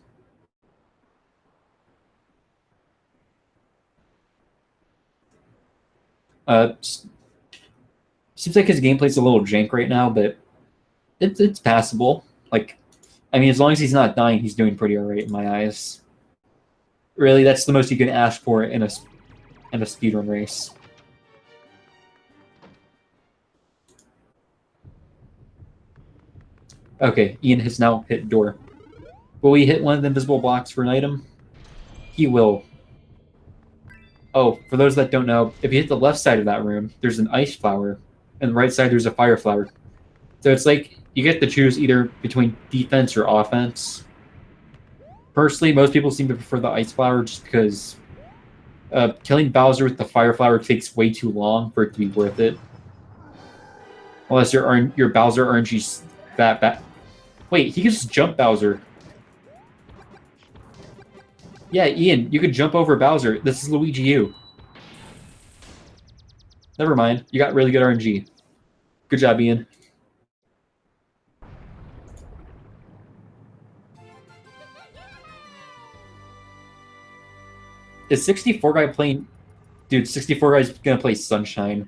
Seems like his gameplay's a little jank right now, but it's passable. Like, I mean, as long as he's not dying, he's doing pretty alright in my eyes. Really, that's the most you can ask for in a speedrun race. Okay, Ian has now hit door. Will he hit one of the invisible blocks for an item? He will. Oh, for those that don't know, if you hit the left side of that room, there's an ice flower, and the right side there's a fire flower. So it's like you get to choose either between defense or offense. Personally, most people seem to prefer the ice flower just because killing Bowser with the fire flower takes way too long for it to be worth it. Unless your Bowser RNG's that bad. Wait, he can just jump Bowser. Yeah, Ian, you could jump over Bowser. This is Luigi U. Never mind. You got really good RNG. Good job, Ian. Is 64 guy playing? Dude, 64 guy's gonna play Sunshine.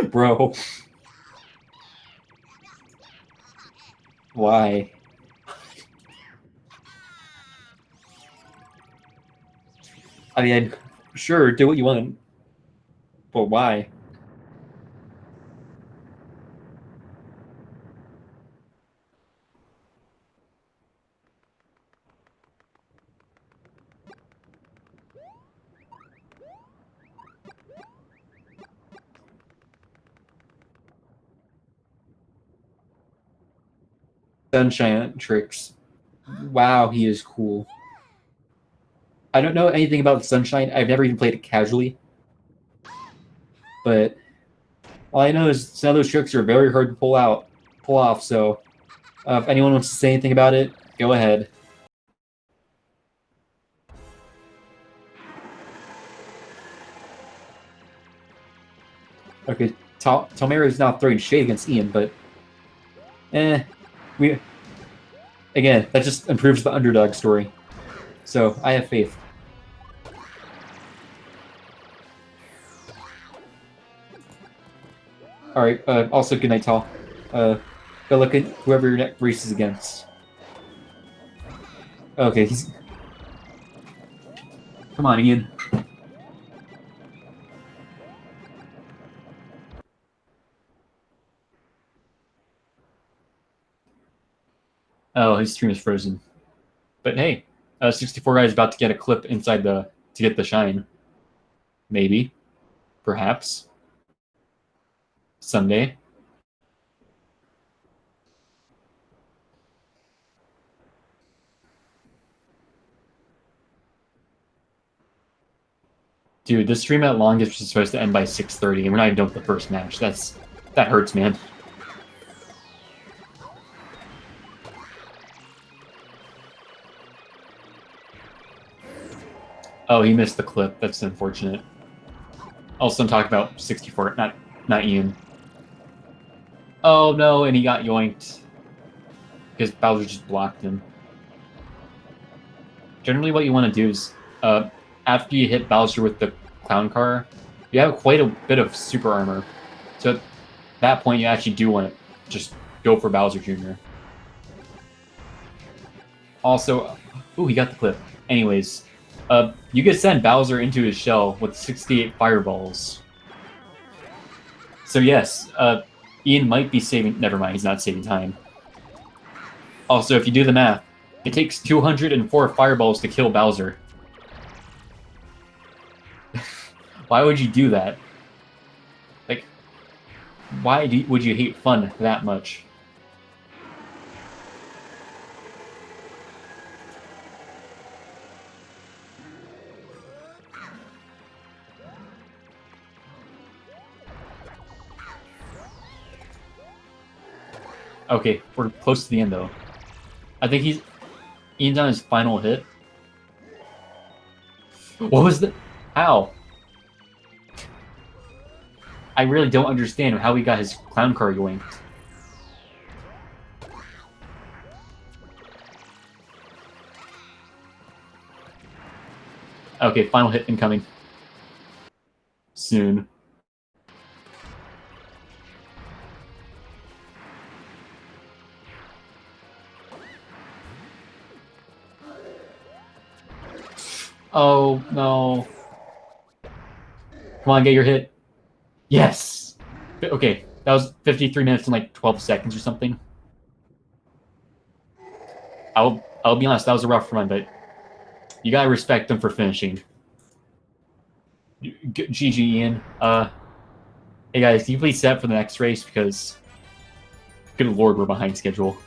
Bro. Why? I mean, sure, do what you want. But why? Sunshine tricks. Wow, he is cool. I don't know anything about Sunshine. I've never even played it casually. But all I know is some of those tricks are very hard to pull off. So if anyone wants to say anything about it, go ahead. Okay, Tomera is now throwing shade against Ian, but again, that just improves the underdog story. So I have faith. All right. Also, good night, Tal. Good luck at whoever your next race is against. Okay, he's. Come on, Ian. Oh, his stream is frozen. But hey, 64 guy is about to get a clip inside to get the shine. Maybe, perhaps, someday. Dude, this stream at longest is supposed to end by 6:30, and we're not even done with the first match. That hurts, man. Oh, he missed the clip. That's unfortunate. Also, I'm talking about 64, not Ian. Oh no, and he got yoinked because Bowser just blocked him. Generally, what you want to do is, after you hit Bowser with the clown car, you have quite a bit of super armor. So at that point, you actually do want to just go for Bowser Jr. Also, ooh, he got the clip. Anyways, you could send Bowser into his shell with 68 fireballs. So yes, Ian might be saving... Never mind, he's not saving time. Also, if you do the math, it takes 204 fireballs to kill Bowser. Why would you do that? Like, why would you hate fun that much? Okay, we're close to the end, though. I think Ian's on his final hit. What was the... How? I really don't understand how he got his clown car yoinked. Okay, final hit incoming. Soon. Oh, no. Come on, get your hit. Yes! Okay, that was 53 minutes and like 12 seconds or something. I'll be honest, that was a rough run, but you gotta respect them for finishing. GG, Ian. Hey guys, can you please set up for the next race? Because, good lord, we're behind schedule.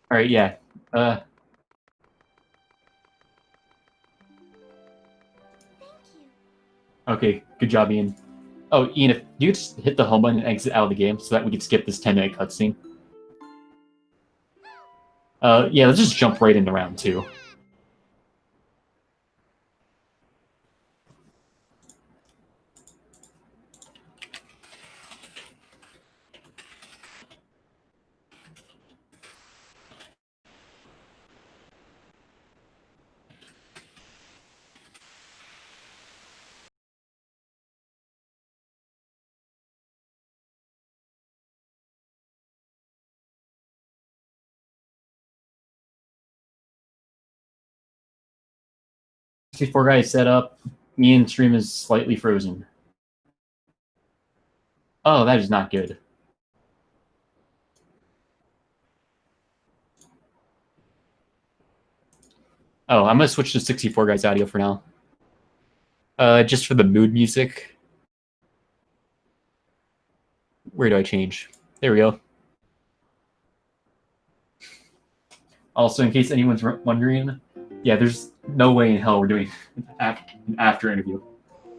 Alright, yeah. Okay, good job, Ian. Oh, Ian, if you could just hit the home button and exit out of the game so that we could skip this 10-minute cutscene. Yeah, let's just jump right into round 2. Before guys set up, Ian's stream is slightly frozen. Oh, that is not good. Oh, I'm gonna switch to 64 guys audio for now. Just for the mood music. Where do I change? There we go. Also, in case anyone's wondering, yeah, there's no way in hell we're doing an after interview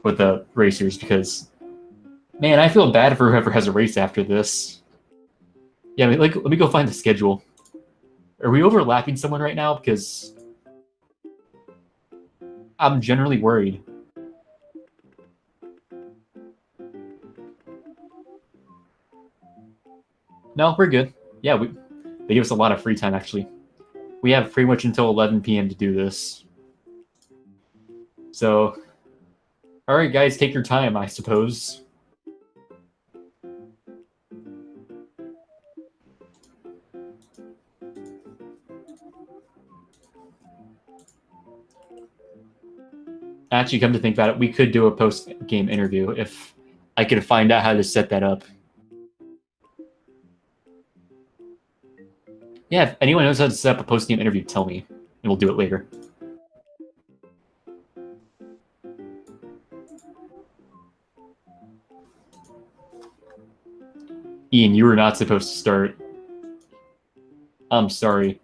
with the racers because, man, I feel bad for whoever has a race after this. Yeah, like let me go find the schedule. Are we overlapping someone right now? Because I'm generally worried. No, we're good. Yeah, they give us a lot of free time, actually. We have pretty much until 11 p.m. to do this. So, all right, guys, take your time, I suppose. Actually, come to think about it, we could do a post-game interview if I could find out how to set that up. Yeah, if anyone knows how to set up a post-game interview, tell me, and we'll do it later. Ian, you were not supposed to start. I'm sorry.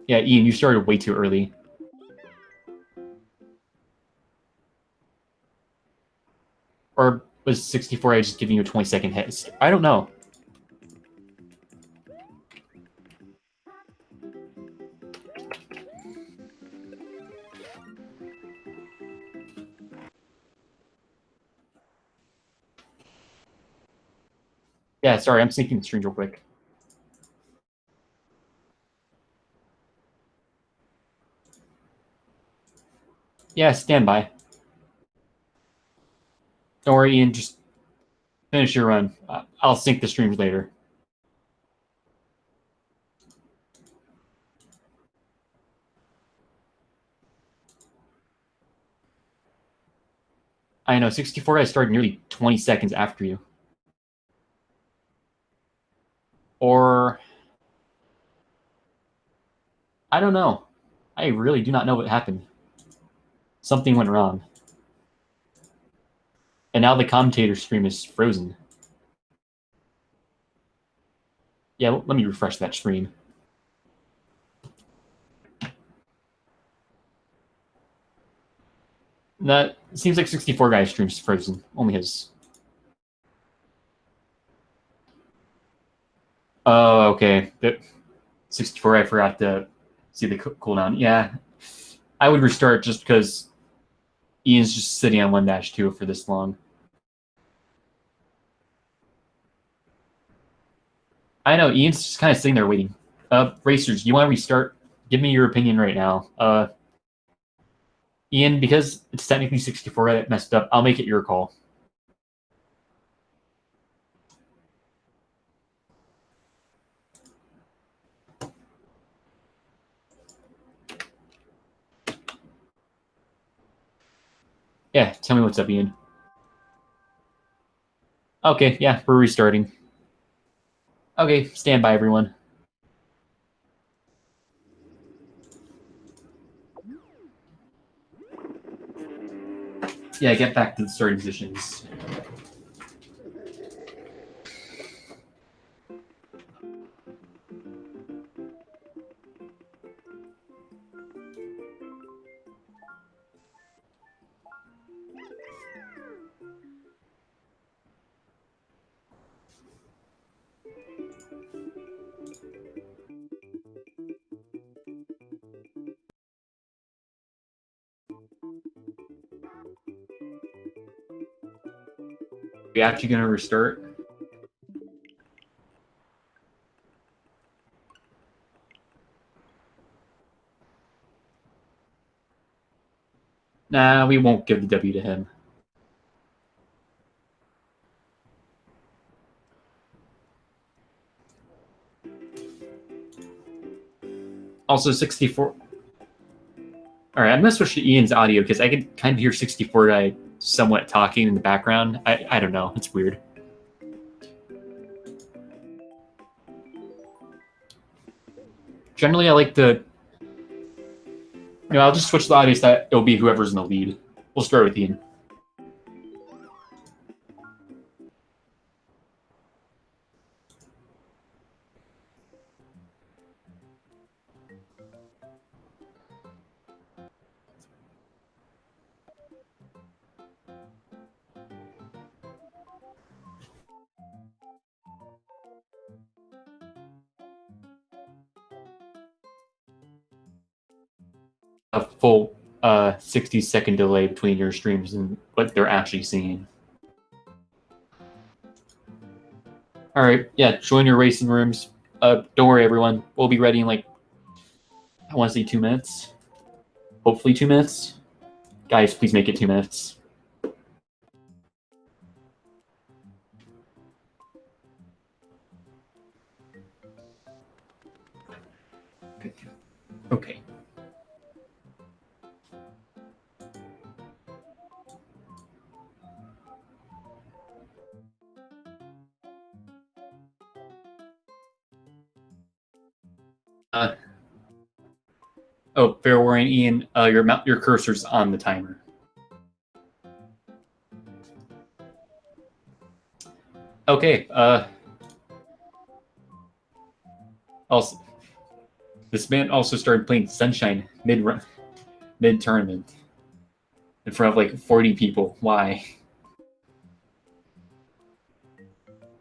Yeah, Ian, you started way too early. Or was 64 I just giving you a 20-second hit? I don't know. Yeah, sorry, I'm syncing the stream real quick. Yeah, stand by. Don't worry, Ian, just finish your run. I'll sync the streams later. I know, 64 I started nearly 20 seconds after you. Or... I don't know. I really do not know what happened. Something went wrong. And now the commentator stream is frozen. Yeah, let me refresh that stream. That seems like 64 guy stream's frozen. Only his. Oh, okay. The 64 I forgot to see the cooldown. Yeah, I would restart just because Ian's just sitting on 1-2 for this long. I know, Ian's just kind of sitting there waiting. Racers, you want to restart? Give me your opinion right now. Ian, because it's technically 64 that messed up, I'll make it your call. Yeah, tell me what's up, Ian. Okay, yeah, we're restarting. Okay, stand by, everyone. Yeah, get back to the starting positions. We actually gonna restart? Nah, we won't give the W to him. Also, 64. All right, I'm gonna switch to Ian's audio because I can kind of hear 64 guy somewhat talking in the background. I don't know. It's weird. Generally, I like to... I'll just switch the obvious that it'll be whoever's in the lead. We'll start with Ian. A full 60-second delay between your streams and what they're actually seeing. All right, yeah, join your racing rooms. Don't worry, everyone. We'll be ready in like, I want to say 2 minutes. Hopefully 2 minutes. Guys, please make it 2 minutes. Okay. Oh, fair warning, Ian. Your cursor's on the timer. Okay. Also, this man also started playing Sunshine mid tournament in front of like 40 people. Why?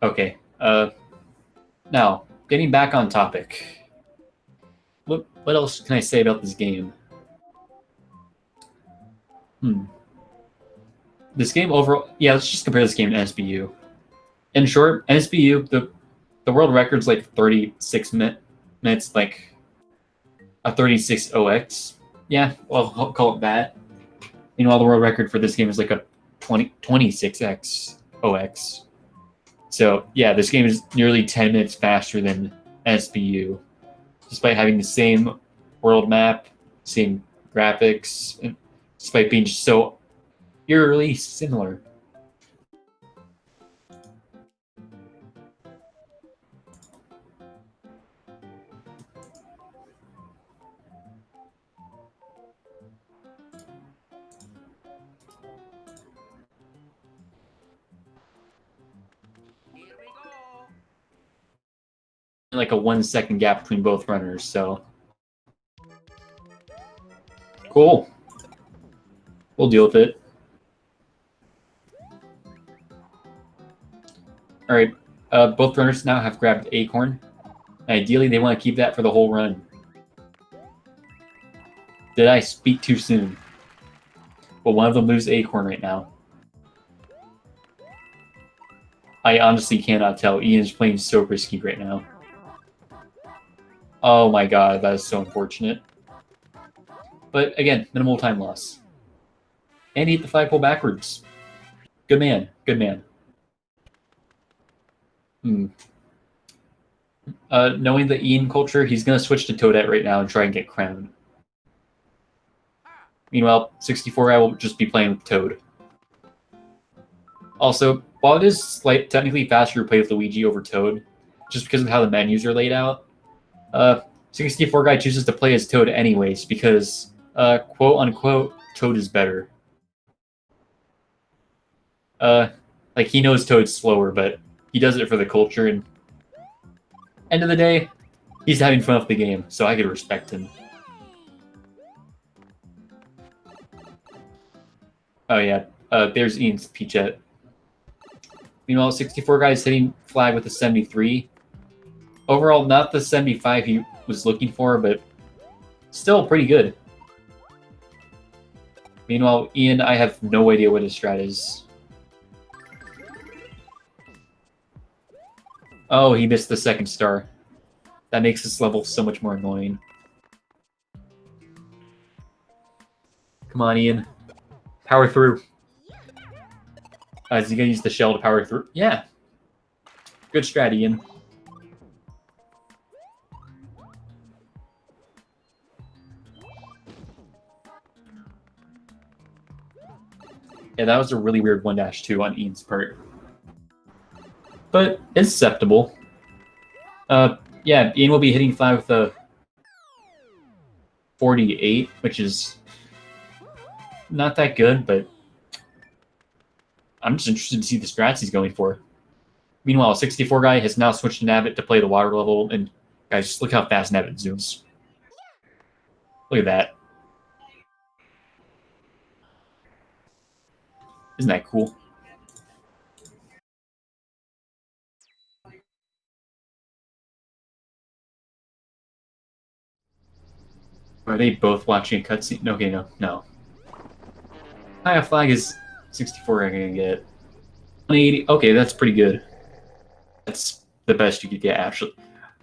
Okay. Now getting back on topic. What else can I say about this game? This game overall, yeah. Let's just compare this game to SBU. In short, SBU, the world record's like 36 minutes, like a 36 OX. Yeah, well, I'll call it that. Meanwhile, the world record for this game is like a 26x OX. So yeah, this game is nearly 10 minutes faster than SBU, despite having the same world map, same graphics, and despite being so eerily similar. Like a 1 second gap between both runners, so cool. We'll deal with it. All right, both runners now have grabbed Acorn. Ideally, they want to keep that for the whole run. Did I speak too soon? Well, one of them moves Acorn right now. I honestly cannot tell. Ian is playing so risky right now. Oh my god, that is so unfortunate. But again, minimal time loss. And he hit the flagpole backwards. Good man. Good man. Knowing the Ian culture, he's going to switch to Toadette right now and try and get Crown. Meanwhile, 64guy will just be playing with Toad. Also, while it is technically faster to play with Luigi over Toad, just because of how the menus are laid out, 64guy chooses to play as Toad anyways because, quote-unquote, Toad is better. Like, he knows Toad's slower, but he does it for the culture, and end of the day, he's having fun with the game, so I could respect him. Oh yeah, there's Ian's Peachette. Meanwhile, 64guy is hitting flag with a 73. Overall, not the 75 he was looking for, but still pretty good. Meanwhile, Ian, I have no idea what his strat is. Oh, he missed the second star. That makes this level so much more annoying. Come on, Ian. Power through. Is he going to use the shell to power through? Yeah. Good strat, Ian. Yeah, that was a really weird 1-2 on Ian's part. But it's acceptable. Yeah, Ian will be hitting flag with a 48, which is not that good, but I'm just interested to see the strats he's going for. Meanwhile, 64 guy has now switched to Nabbit to play the water level, and guys, just look how fast Nabbit zooms. Look at that. Isn't that cool? Are they both watching a cutscene? Okay, no. High flag is 64 guy gonna get 180. Okay, that's pretty good. That's the best you could get, actually.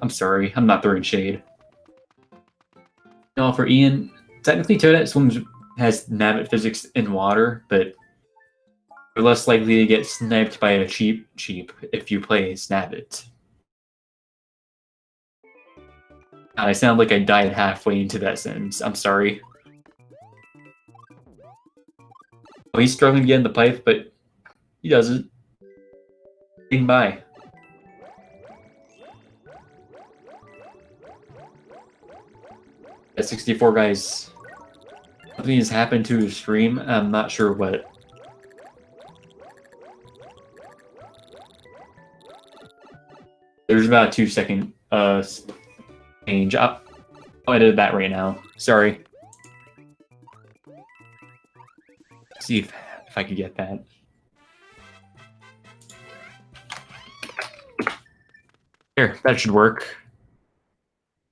I'm sorry, I'm not throwing shade. No, for Ian, technically Toadette swims has Nabbit physics in water, but you're less likely to get sniped by a cheap if you play Snabbit. I sound like I died halfway into that sentence. I'm sorry. Oh, he's struggling to get in the pipe, but he doesn't. Getting by. That 64 guys. Something has happened to his stream. I'm not sure what. There's about a 2-second change. I'll edit that right now. Sorry. See if I could get that. Here, that should work.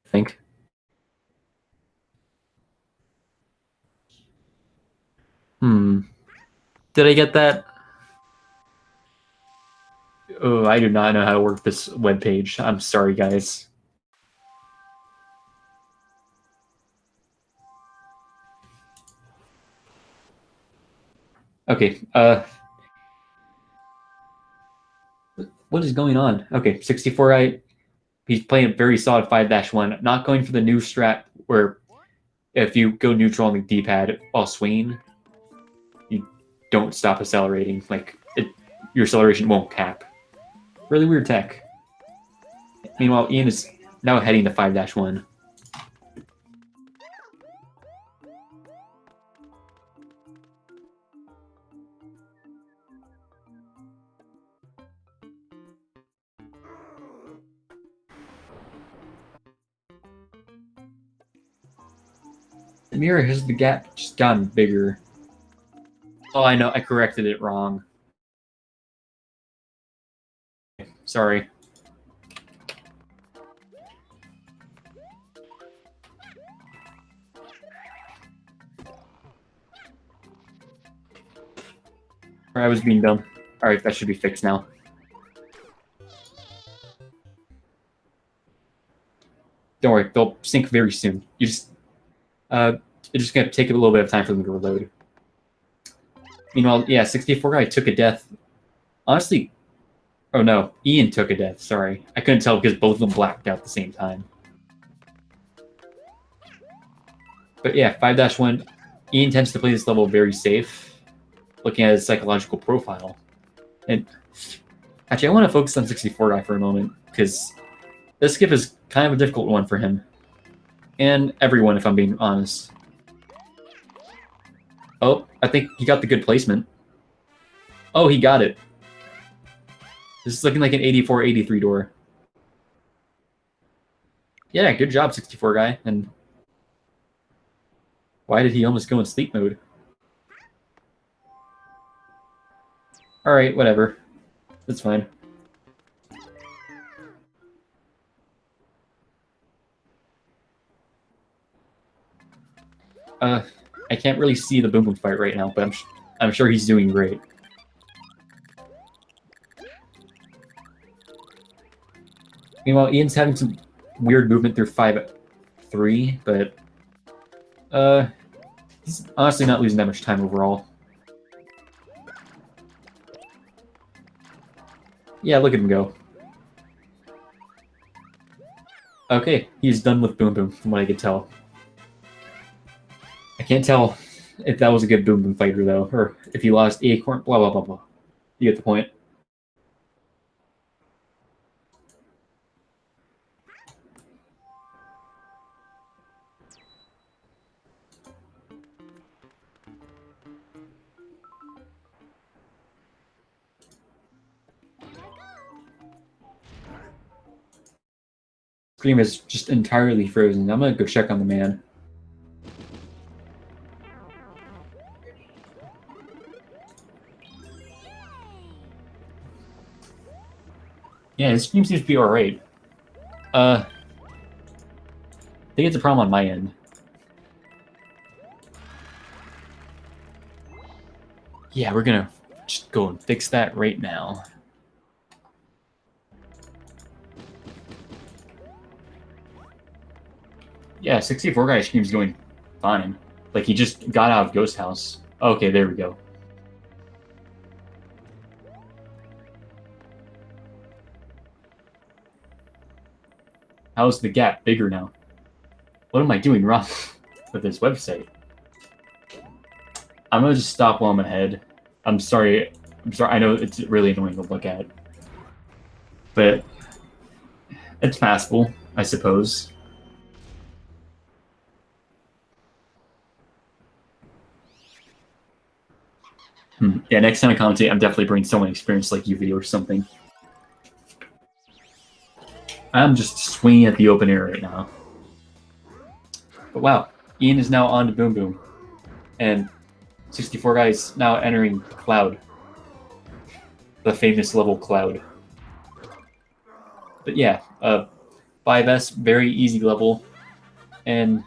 I think. Did I get that? Oh, I do not know how to work this web page. I'm sorry, guys. Okay, what is going on? Okay, 64 he's playing a very solid 5-1, not going for the new strat where if you go neutral on the D-pad while swinging, you don't stop accelerating. Like, your acceleration won't cap. Really weird tech. Meanwhile, Ian is now heading to 5-1. The mirror has the gap just gotten bigger. Oh, I know, I corrected it wrong. Sorry. I was being dumb. Alright, that should be fixed now. Don't worry, they'll sync very soon. You just, it's just gonna take a little bit of time for them to reload. Meanwhile, yeah, 64 guy took a death. Honestly, oh no, Ian took a death. Sorry, I couldn't tell because both of them blacked out at the same time. But yeah, 5-1. Ian tends to play this level very safe, looking at his psychological profile. And actually, I want to focus on 64 guy for a moment because this skip is kind of a difficult one for him. And everyone, if I'm being honest. Oh, I think he got the good placement. Oh, he got it. This is looking like an 84-83 door. Yeah, good job, 64 guy. And why did he almost go in sleep mode? Alright, whatever. That's fine. I can't really see the Boom Boom fight right now, but I'm sure he's doing great. Meanwhile, Ian's having some weird movement through 5-3, but he's honestly not losing that much time overall. Yeah, look at him go. Okay, he's done with Boom Boom, from what I could tell. I can't tell if that was a good Boom Boom fighter, though, or if he lost Acorn, blah, blah, blah, blah. You get the point. Scream is just entirely frozen. I'm gonna go check on the man. Yeah, his stream seems to be alright. I think it's a problem on my end. Yeah, we're gonna just go and fix that right now. Yeah, 64guy stream's going fine. Like, he just got out of Ghost House. Okay, there we go. How's the gap bigger now? What am I doing wrong with this website? I'm gonna just stop while I'm ahead. I'm sorry. I know it's really annoying to look at. But it's passable, I suppose. Yeah, next time I commentate, I'm definitely bringing someone experienced like UV or something. I'm just swinging at the open air right now. But wow, Ian is now on to Boom Boom. And 64guy is now entering Cloud. The famous level Cloud. But yeah, 5S, very easy level. And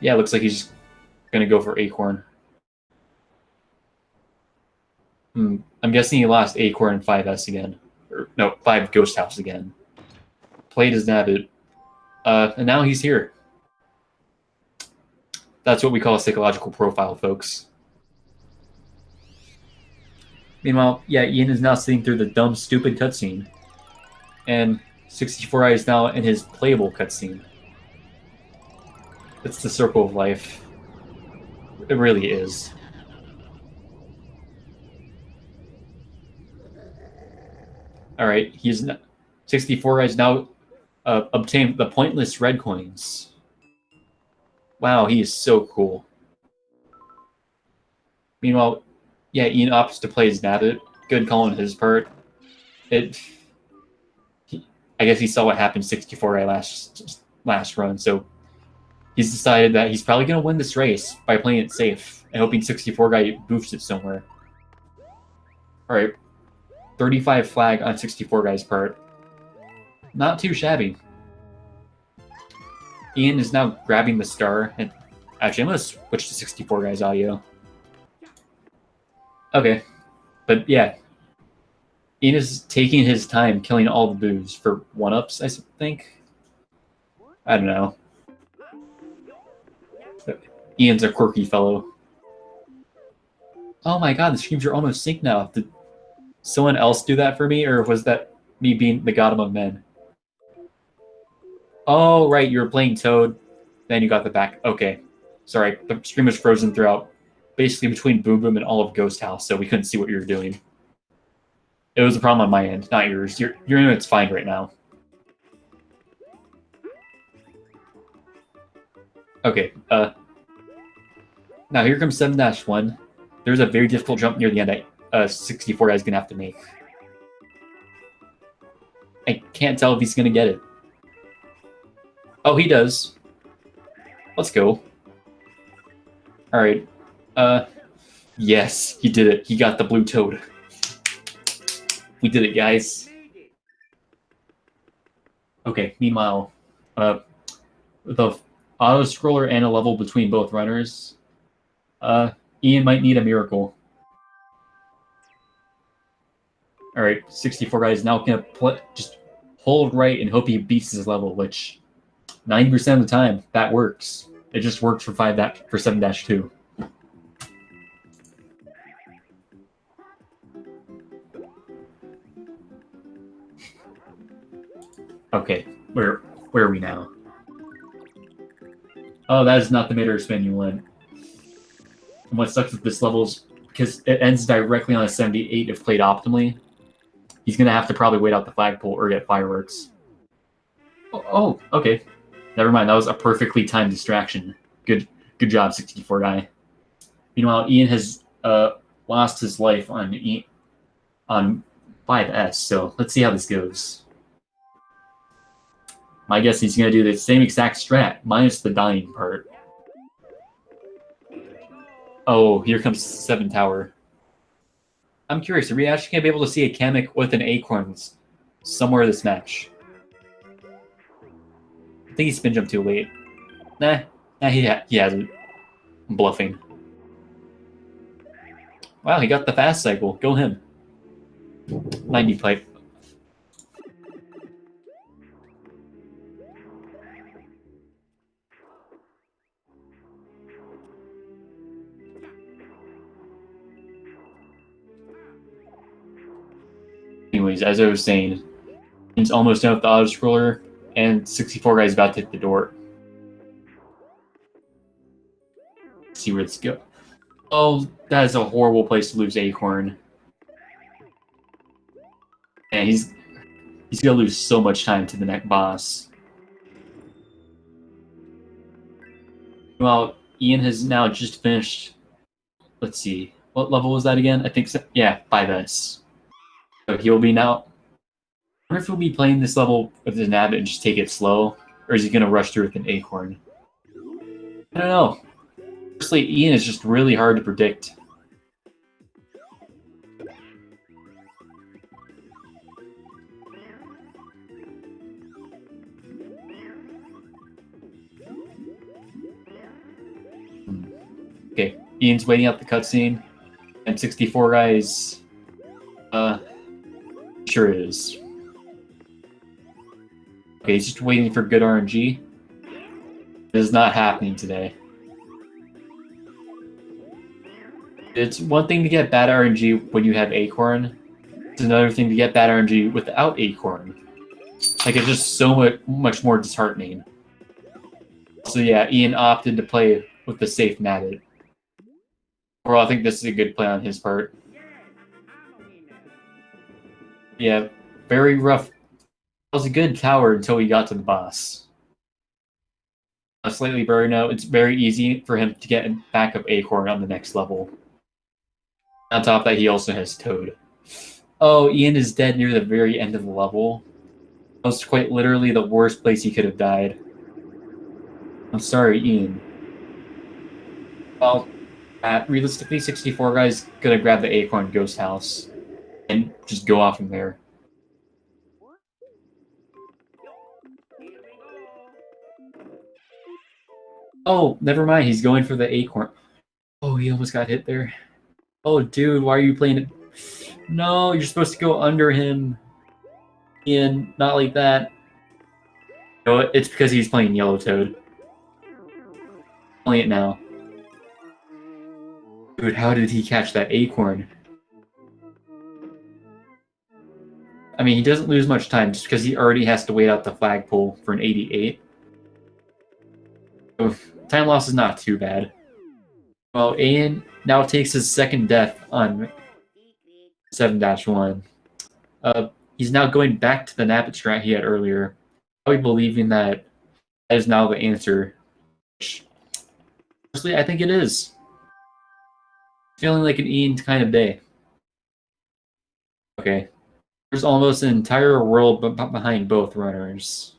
yeah, looks like he's going to go for Acorn. I'm guessing he lost Acorn and 5S again. Or, no, 5 Ghost House again. Played his Nabbit. And now he's here. That's what we call a psychological profile, folks. Meanwhile, yeah, Ian is now sitting through the dumb, stupid cutscene. And 64i is now in his playable cutscene. It's the circle of life. It really is. Alright, 64i is now obtained the pointless red coins. Wow, he is so cool. Meanwhile, yeah, Ian opts to play his Nabbit. Good call on his part. I guess he saw what happened to 64i last run, so he's decided that he's probably going to win this race by playing it safe and hoping 64guy boofs it somewhere. Alright, 35 flag on 64guy's part. Not too shabby. Ian is now grabbing the star, and actually, I'm going to switch to 64guy's audio. Okay, but yeah, Ian is taking his time killing all the boos for 1-ups, I think. I don't know. Ian's a quirky fellow. Oh my god, the streams are almost synced now. Did someone else do that for me, or was that me being the god among men? Oh, right, you were playing Toad, then you got the back. Okay, sorry, the stream was frozen throughout, basically between Boom Boom and all of Ghost House, so we couldn't see what you were doing. It was a problem on my end, not yours. Your internet's fine right now. Okay, now here comes 7-1. There's a very difficult jump near the end that 64 guy's gonna have to make. I can't tell if he's gonna get it. Oh, he does. Let's go. Alright. Yes, he did it. He got the blue toad. We did it, guys. Okay, meanwhile, the auto-scroller and a level between both runners, Ian might need a miracle. Alright, 64 guys now gonna just hold right and hope he beats his level, which 90% of the time, that works. It just works for 7-2. Okay, where are we now? Oh, that is not the mid-air spin you want. And what sucks with this level is because it ends directly on a 78 if played optimally. He's gonna have to probably wait out the flagpole or get fireworks. Oh, okay. Never mind, that was a perfectly timed distraction. Good job, 64 guy. Meanwhile, Ian has lost his life on 5S, so let's see how this goes. My guess he's going to do the same exact strat, minus the dying part. Oh, here comes 7 Tower. I'm curious, are we actually going to be able to see a Kamek with an Acorn somewhere this match? I think he spin jumped too late. Nah, he hasn't. I'm bluffing. Wow, he got the fast cycle. Go him. 90 pipe. Anyways, as I was saying, it's almost done with the auto-scroller, and 64guy is about to hit the door. Let's see where this goes. Oh, that is a horrible place to lose Acorn. And he's gonna lose so much time to the next boss. Well, Ian has now just finished. Let's see, what level was that again? I think so. Yeah, 5S. So he'll be now. I wonder if he'll be playing this level with his Nabbit and just take it slow, or is he gonna rush through with an Acorn? I don't know. Firstly, Ian is just really hard to predict. Okay, Ian's waiting out the cutscene, and 64guy is, sure it is. Okay, he's just waiting for good RNG. It is not happening today. It's one thing to get bad RNG when you have Acorn. It's another thing to get bad RNG without Acorn. Like, it's just so much more disheartening. So yeah, Ian opted to play with the safe Nabbit. Well, I think this is a good play on his part. Yeah, very rough. It was a good tower until we got to the boss. Slightly blurry now. It's very easy for him to get a backup Acorn on the next level. On top of that, he also has Toad. Oh, Ian is dead near the very end of the level. That was quite literally the worst place he could have died. I'm sorry, Ian. Well, realistically, 64guy's gonna grab the Acorn Ghost House and just go off from there. Oh, never mind. He's going for the Acorn. Oh, he almost got hit there. Oh, dude, why are you playing it? No, you're supposed to go under him. Ian, not like that. No, it's because he's playing Yellow Toad. Playing it now. Dude, how did he catch that Acorn? I mean, he doesn't lose much time just because he already has to wait out the flagpole for an 88. Oof, time loss is not too bad. Well, Ian now takes his second death on 7-1. He's now going back to the Nabbit strat he had earlier, probably believing that is now the answer. Which, honestly, I think it is. Feeling like an Ian kind of day. Okay. There's almost an entire world behind both runners.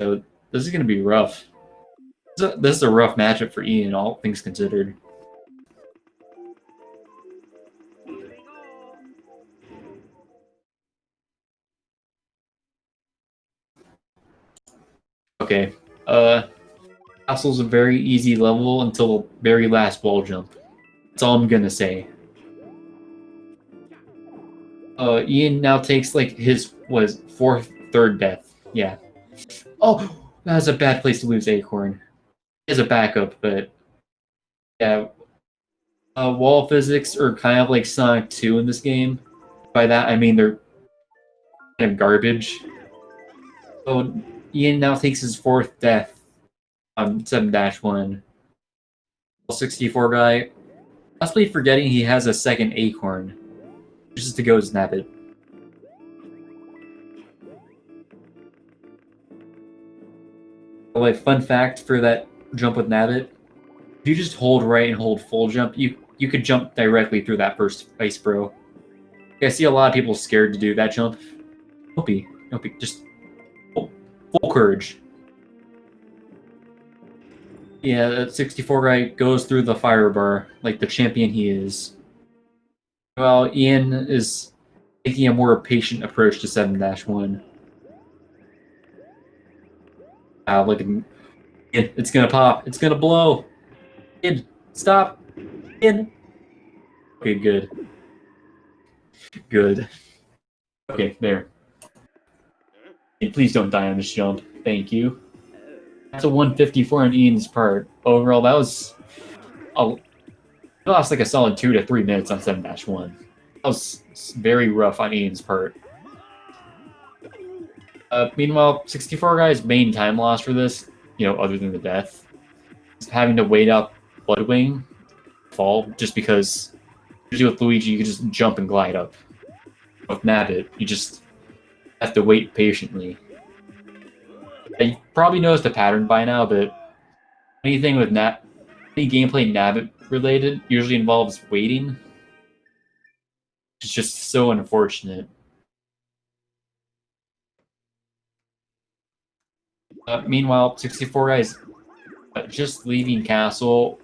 So this is going to be rough. This is a rough matchup for Ian, all things considered. Okay. Castle's a very easy level until the very last wall jump. That's all I'm gonna say. Ian now takes like his third death. Yeah. Oh, that's a bad place to lose Acorn. He has a backup, but yeah. Wall physics are kind of like Sonic 2 in this game. By that I mean they're kind of garbage. So Ian now takes his fourth death on 7-1. 64guy, possibly forgetting he has a second Acorn, just to go snap it. Like, fun fact for that jump with Nabbit, if you just hold right and hold full jump, you could jump directly through that first ice bro. I see a lot of people scared to do that jump. Don't be. Just full courage. Yeah, that 64 guy goes through the fire bar like the champion he is. Well, Ian is taking a more patient approach to 7-1. Look at him. It's gonna pop. It's gonna blow. Ian, stop. Ian. Okay, good. Good. Okay, there. Hey, please don't die on this jump. Thank you. That's a 154 on Ian's part. Overall, that was... He lost like a solid 2 to 3 minutes on 7-1. That was very rough on Ian's part. Meanwhile, 64 guy's main time loss for this, other than the death, is having to wait out Bloodwing fall, just because usually with Luigi you can just jump and glide up. With Nabbit, you just have to wait patiently. You probably noticed the pattern by now, but anything with any gameplay Nabbit related usually involves waiting. It's just so unfortunate. Meanwhile, 64 guys just leaving castle.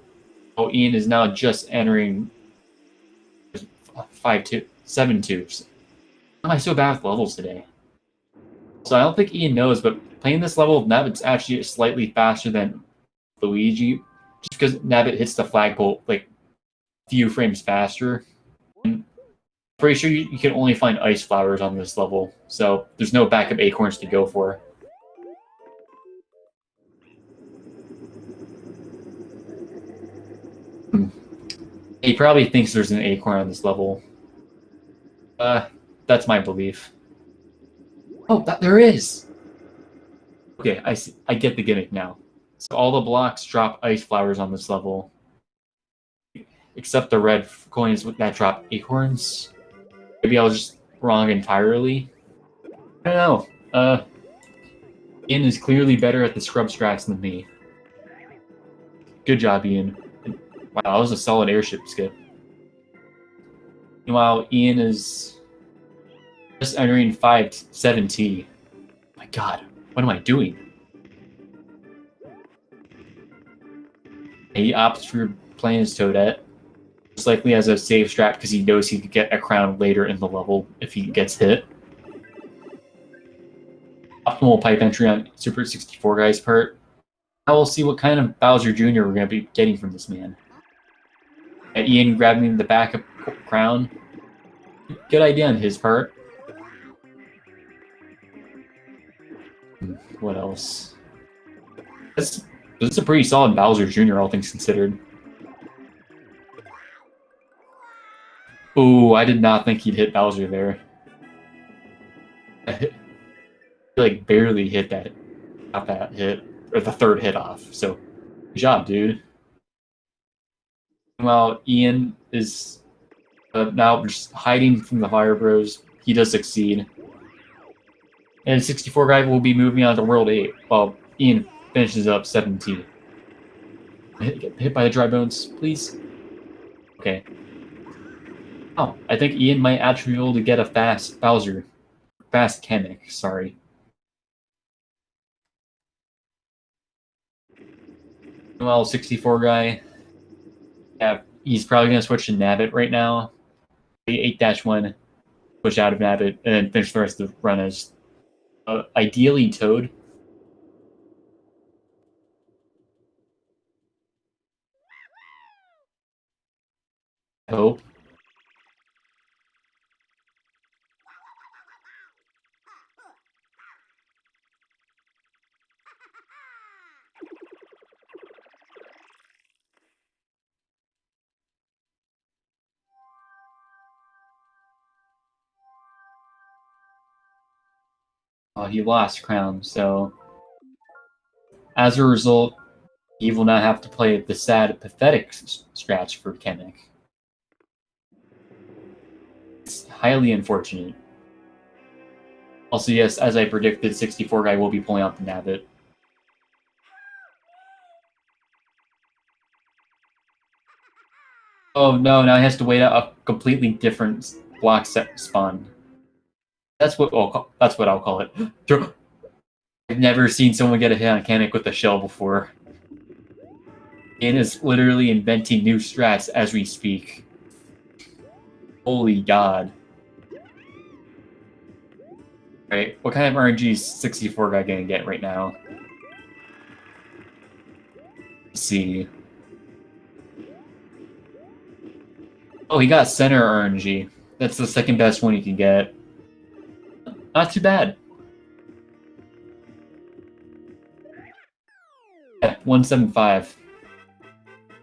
Oh, Ian is now just entering 5-2, 7-2. Why am I so bad with levels today? So I don't think Ian knows, but playing this level of Nabbit's actually slightly faster than Luigi, just because Nabbit hits the flagpole like a few frames faster. And pretty sure you can only find ice flowers on this level, so there's no backup acorns to go for. He probably thinks there's an acorn on this level. That's my belief. Oh, there is! Okay, I get the gimmick now. So all the blocks drop ice flowers on this level. Except the red coins that drop acorns. Maybe I was just wrong entirely. I don't know. Ian is clearly better at the scrub strats than me. Good job, Ian. Wow, that was a solid airship skip. Meanwhile, Ian is just entering 5-7T. My god, what am I doing? He opts for playing his Toadette. Most likely as a save strat because he knows he could get a crown later in the level if he gets hit. Optimal pipe entry on Super 64 guy's part. Now we'll see what kind of Bowser Jr. we're going to be getting from this man. Ian grabbing the backup crown. Good idea on his part. What else? This is a pretty solid Bowser Jr., all things considered. Ooh, I did not think he'd hit Bowser there. He like barely hit that, got that hit, or the third hit off. So, good job, dude. Meanwhile, Ian is now just hiding from the Fire Bros. He does succeed. And 64 guy will be moving on to World 8, while Ian finishes up 17. Get hit by the dry bones, please. Okay. Oh, I think Ian might actually be able to get a fast Bowser. Fast Kamek, sorry. Well, 64 guy. Yeah, he's probably going to switch to Nabbit right now. 8-1, switch out of Nabbit, and then finish the rest of the run as ideally Toad. I hope. He lost Crown, so as a result, he will now have to play the sad, pathetic scratch for Kamek. It's highly unfortunate. Also, yes, as I predicted, 64 guy will be pulling out the Nabbit. Oh no, now he has to wait out a completely different block set spawn. That's what I'll call it. I've never seen someone get a hit on Kamek with a shell before. Ian is literally inventing new strats as we speak. Holy god. Right, what kind of RNG is 64 guy gonna get right now? Let's see. Oh, he got center RNG. That's the second best one he can get. Not too bad. Yeah, 175.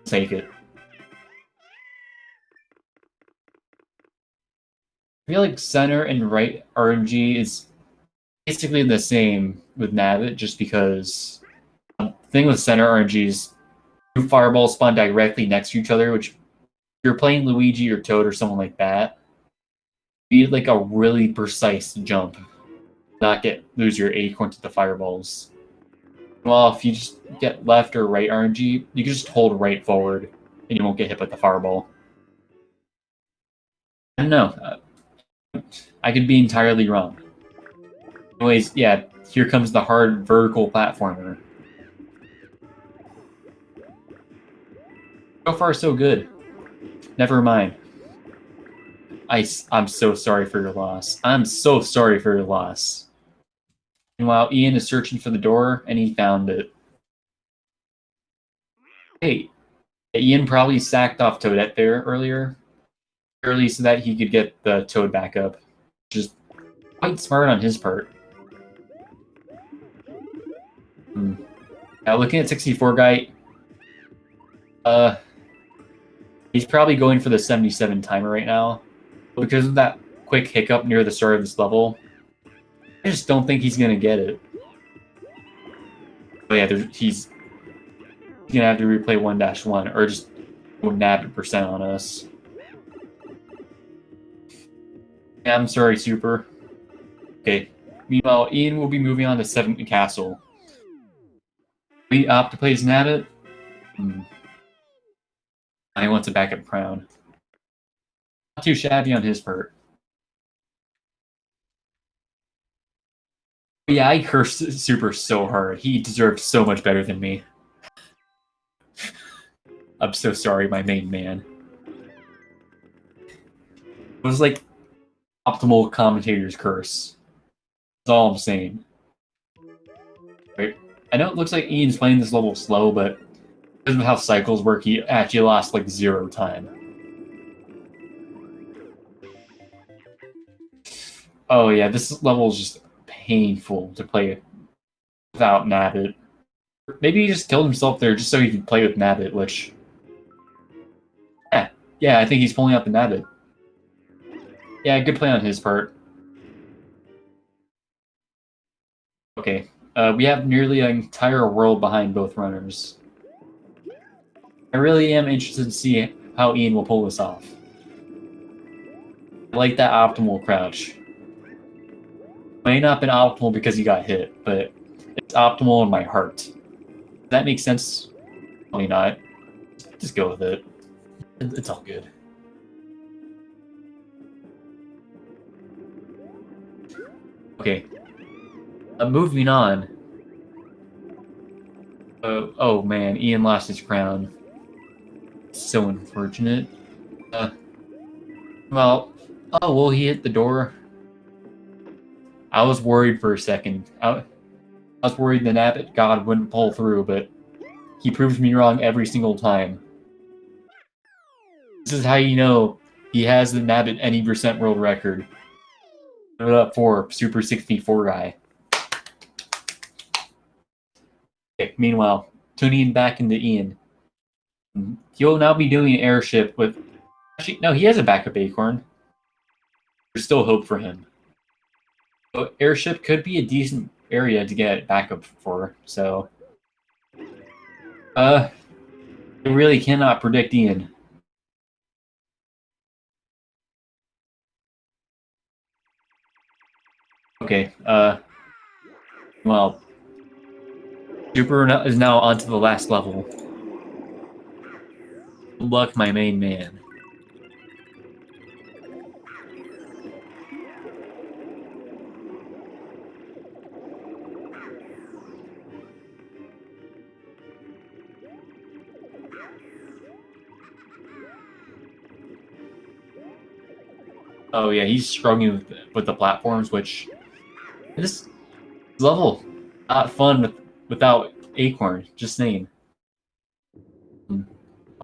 Take it. I feel like center and right RNG is basically the same with Nabbit, just because the thing with center RNG is two fireballs spawn directly next to each other, which if you're playing Luigi or Toad or someone like that, you need like a really precise jump, not lose your acorn to the fireballs. Well, if you just get left or right RNG, you can just hold right forward and you won't get hit by the fireball. I don't know. I could be entirely wrong. Anyways, yeah, here comes the hard vertical platformer. So far, so good. Never mind. I'm so sorry for your loss. I'm so sorry for your loss. Meanwhile, Ian is searching for the door, and he found it. Hey, Ian probably sacked off Toadette there earlier, early so that he could get the Toad back up. Just quite smart on his part. Now, looking at 64 guy, he's probably going for the 77 timer right now. But because of that quick hiccup near the start of this level, I just don't think he's going to get it. But yeah, he's going to have to replay 1-1 or just go nab percent on us. Yeah, I'm sorry, Super. Okay. Meanwhile, Ian will be moving on to 7th Castle. We opt to play as Nabbit. I want to back up Crown. Not too shabby on his part. But yeah, I cursed Super so hard. He deserved so much better than me. I'm so sorry, my main man. It was like optimal commentator's curse. That's all I'm saying. Right? I know it looks like Ian's playing this level slow, but because of how cycles work, he actually lost like 0 time. Oh yeah, this level is just painful to play without Nabbit. Maybe he just killed himself there just so he could play with Nabbit, which... Yeah, I think he's pulling out the Nabbit. Yeah, good play on his part. Okay, we have nearly an entire world behind both runners. I really am interested to see how Ian will pull this off. I like that optimal crouch. May not have been optimal because he got hit, but it's optimal in my heart. Does that make sense? Probably not. Just go with it. It's all good. Okay. Moving on. Oh man, Ian lost his crown. So unfortunate. Well, oh, well, he hit the door. I was worried for a second. I was worried the Nabbit God wouldn't pull through, but he proves me wrong every single time. This is how you know he has the Nabbit any percent world record. Give it up for super64guy. Okay, meanwhile, tuning back into Ian. He'll now be doing an airship with... Actually, no, he has a backup acorn. There's still hope for him. So airship could be a decent area to get backup for, so... I really cannot predict Ian. Okay, well... Super is now onto the last level. Good luck, my main man. Oh yeah, he's struggling with the platforms, which this level not fun without Acorn. Just saying.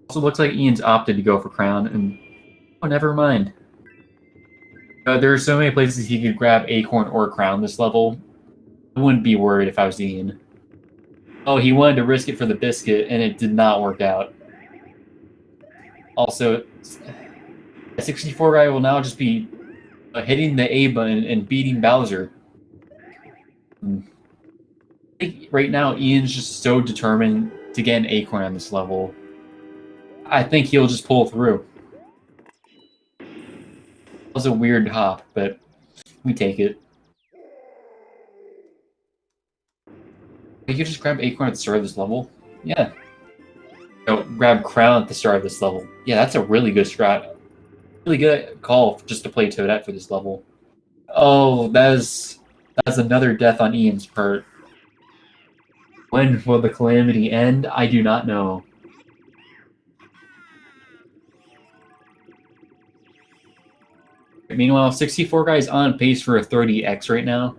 Also, looks like Ian's opted to go for Crown, and oh, never mind. There are so many places he could grab Acorn or Crown this level. I wouldn't be worried if I was Ian. Oh, he wanted to risk it for the biscuit, and it did not work out. Also, 64 guy will now just be hitting the A button and beating Bowser. I think right now, Ian's just so determined to get an Acorn on this level. I think he'll just pull through. It was a weird hop, but we take it. You could just grab Acorn at the start of this level? Yeah. No, grab Crown at the start of this level. Yeah, that's a really good strat. Really good call just to play Toadette for this level. Oh, that's another death on Ian's part. When will the calamity end? I do not know. Meanwhile, 64 guy is on pace for a 30x right now.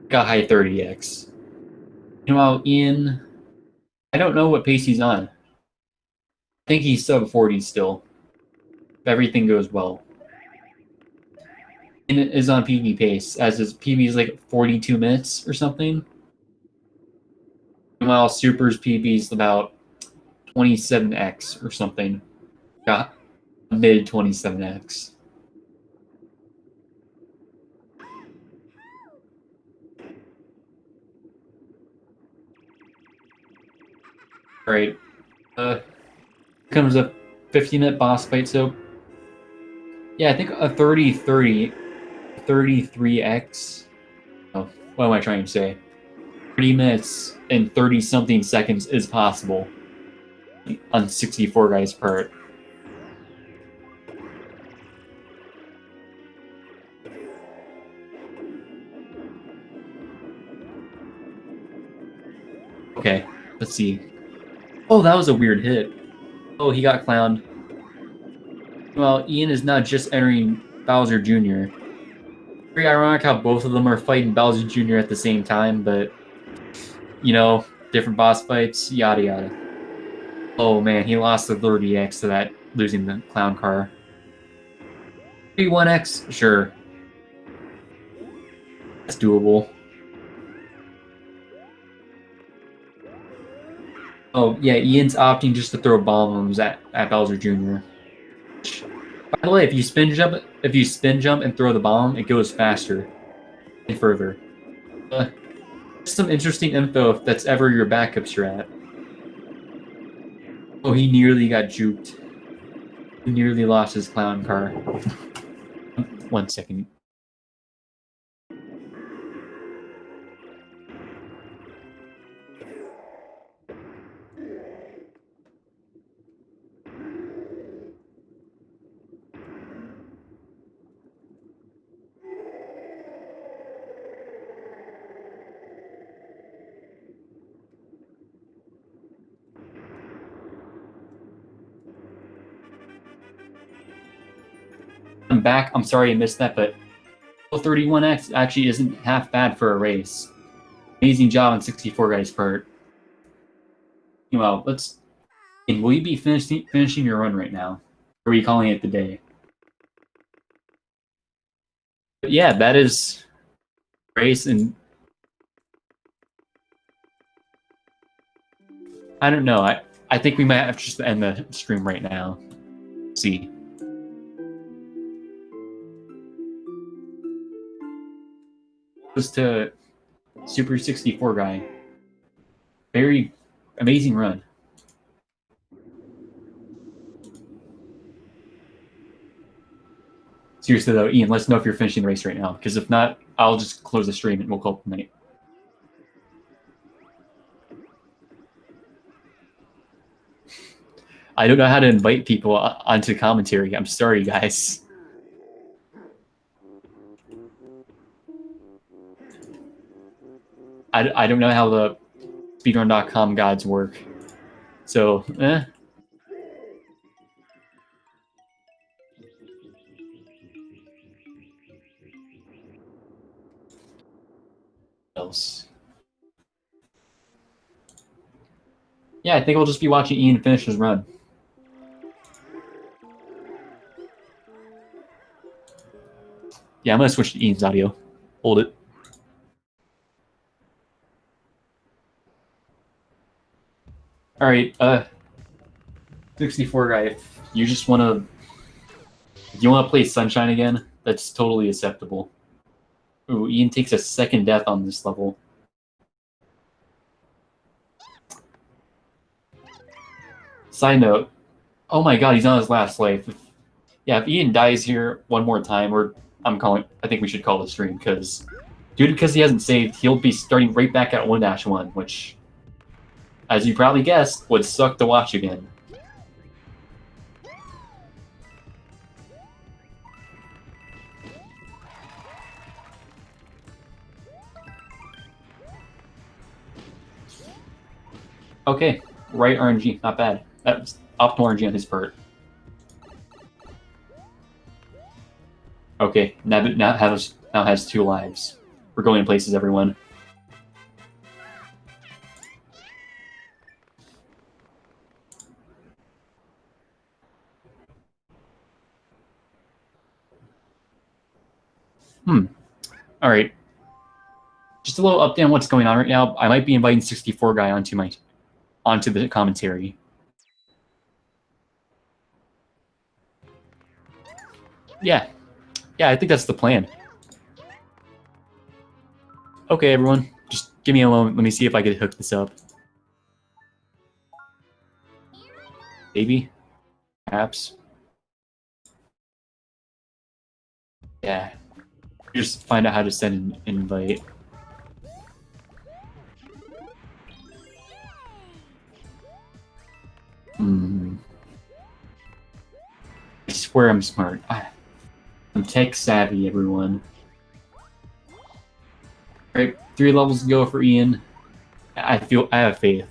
Got high 30x. Meanwhile, Ian, I don't know what pace he's on. I think he's sub 40 still. If everything goes well. And it is on PB pace, as his PB is like 42 minutes or something. Meanwhile, Super's PB is about 27x or something. Got mid 27x. Alright. Comes a 50-minute boss fight, so yeah, I think a 33x. Oh, what am I trying to say? 30 minutes and 30-something seconds is possible on 64 guys part. Okay, let's see. Oh, that was a weird hit. Oh, he got clowned. Well, Ian is now just entering Bowser Jr. Very ironic how both of them are fighting Bowser Jr. at the same time, but, you know, different boss fights, yada yada. Oh man, he lost the 30x to that, losing the clown car. 31x? Sure. That's doable. Oh, yeah, Ian's opting just to throw bombs at Bowser Jr. By the way, if you spin jump and throw the bomb, it goes faster and further. Some interesting info if that's ever your backup strat. Oh, he nearly got juked. He nearly lost his clown car. 1 second. I'm back. I'm sorry I missed that, but 31x actually isn't half bad for a race. Amazing job on 64 guys' part. Well, let's. Will you be finishing your run right now? Or are you calling it the day? But yeah, that is race, and I don't know. I think we might have to just end the stream right now. See. Goes to Super 64 guy. Very amazing run. Seriously though, Ian, let us know if you're finishing the race right now, because if not, I'll just close the stream and we'll call it the night. I don't know how to invite people onto commentary. I'm sorry, guys. I don't know how the speedrun.com gods work. So, else? Yeah, I think we'll just be watching Ian finish his run. Yeah, I'm gonna switch to Ian's audio. Hold it. All right, 64 guy. If you just wanna, if you wanna play Sunshine again, that's totally acceptable. Ooh, Ian takes a second death on this level. Side note, oh my god, he's on his last life. Yeah, if Ian dies here one more time, I think we should call the stream, because because he hasn't saved, he'll be starting right back at 1-1, which, as you probably guessed, would suck to watch again. Okay, right RNG, not bad. That's optimal RNG on his part. Okay, Nabbit now has 2 lives. We're going in places, everyone. All right. Just a little update on what's going on right now. I might be inviting 64 guy onto the commentary. Yeah, I think that's the plan. Okay, everyone, just give me a moment. Let me see if I can hook this up. Maybe, perhaps. Yeah, just find out how to send an invite. I swear I'm smart. I'm tech savvy, everyone. Alright, 3 levels to go for Ian. I have faith.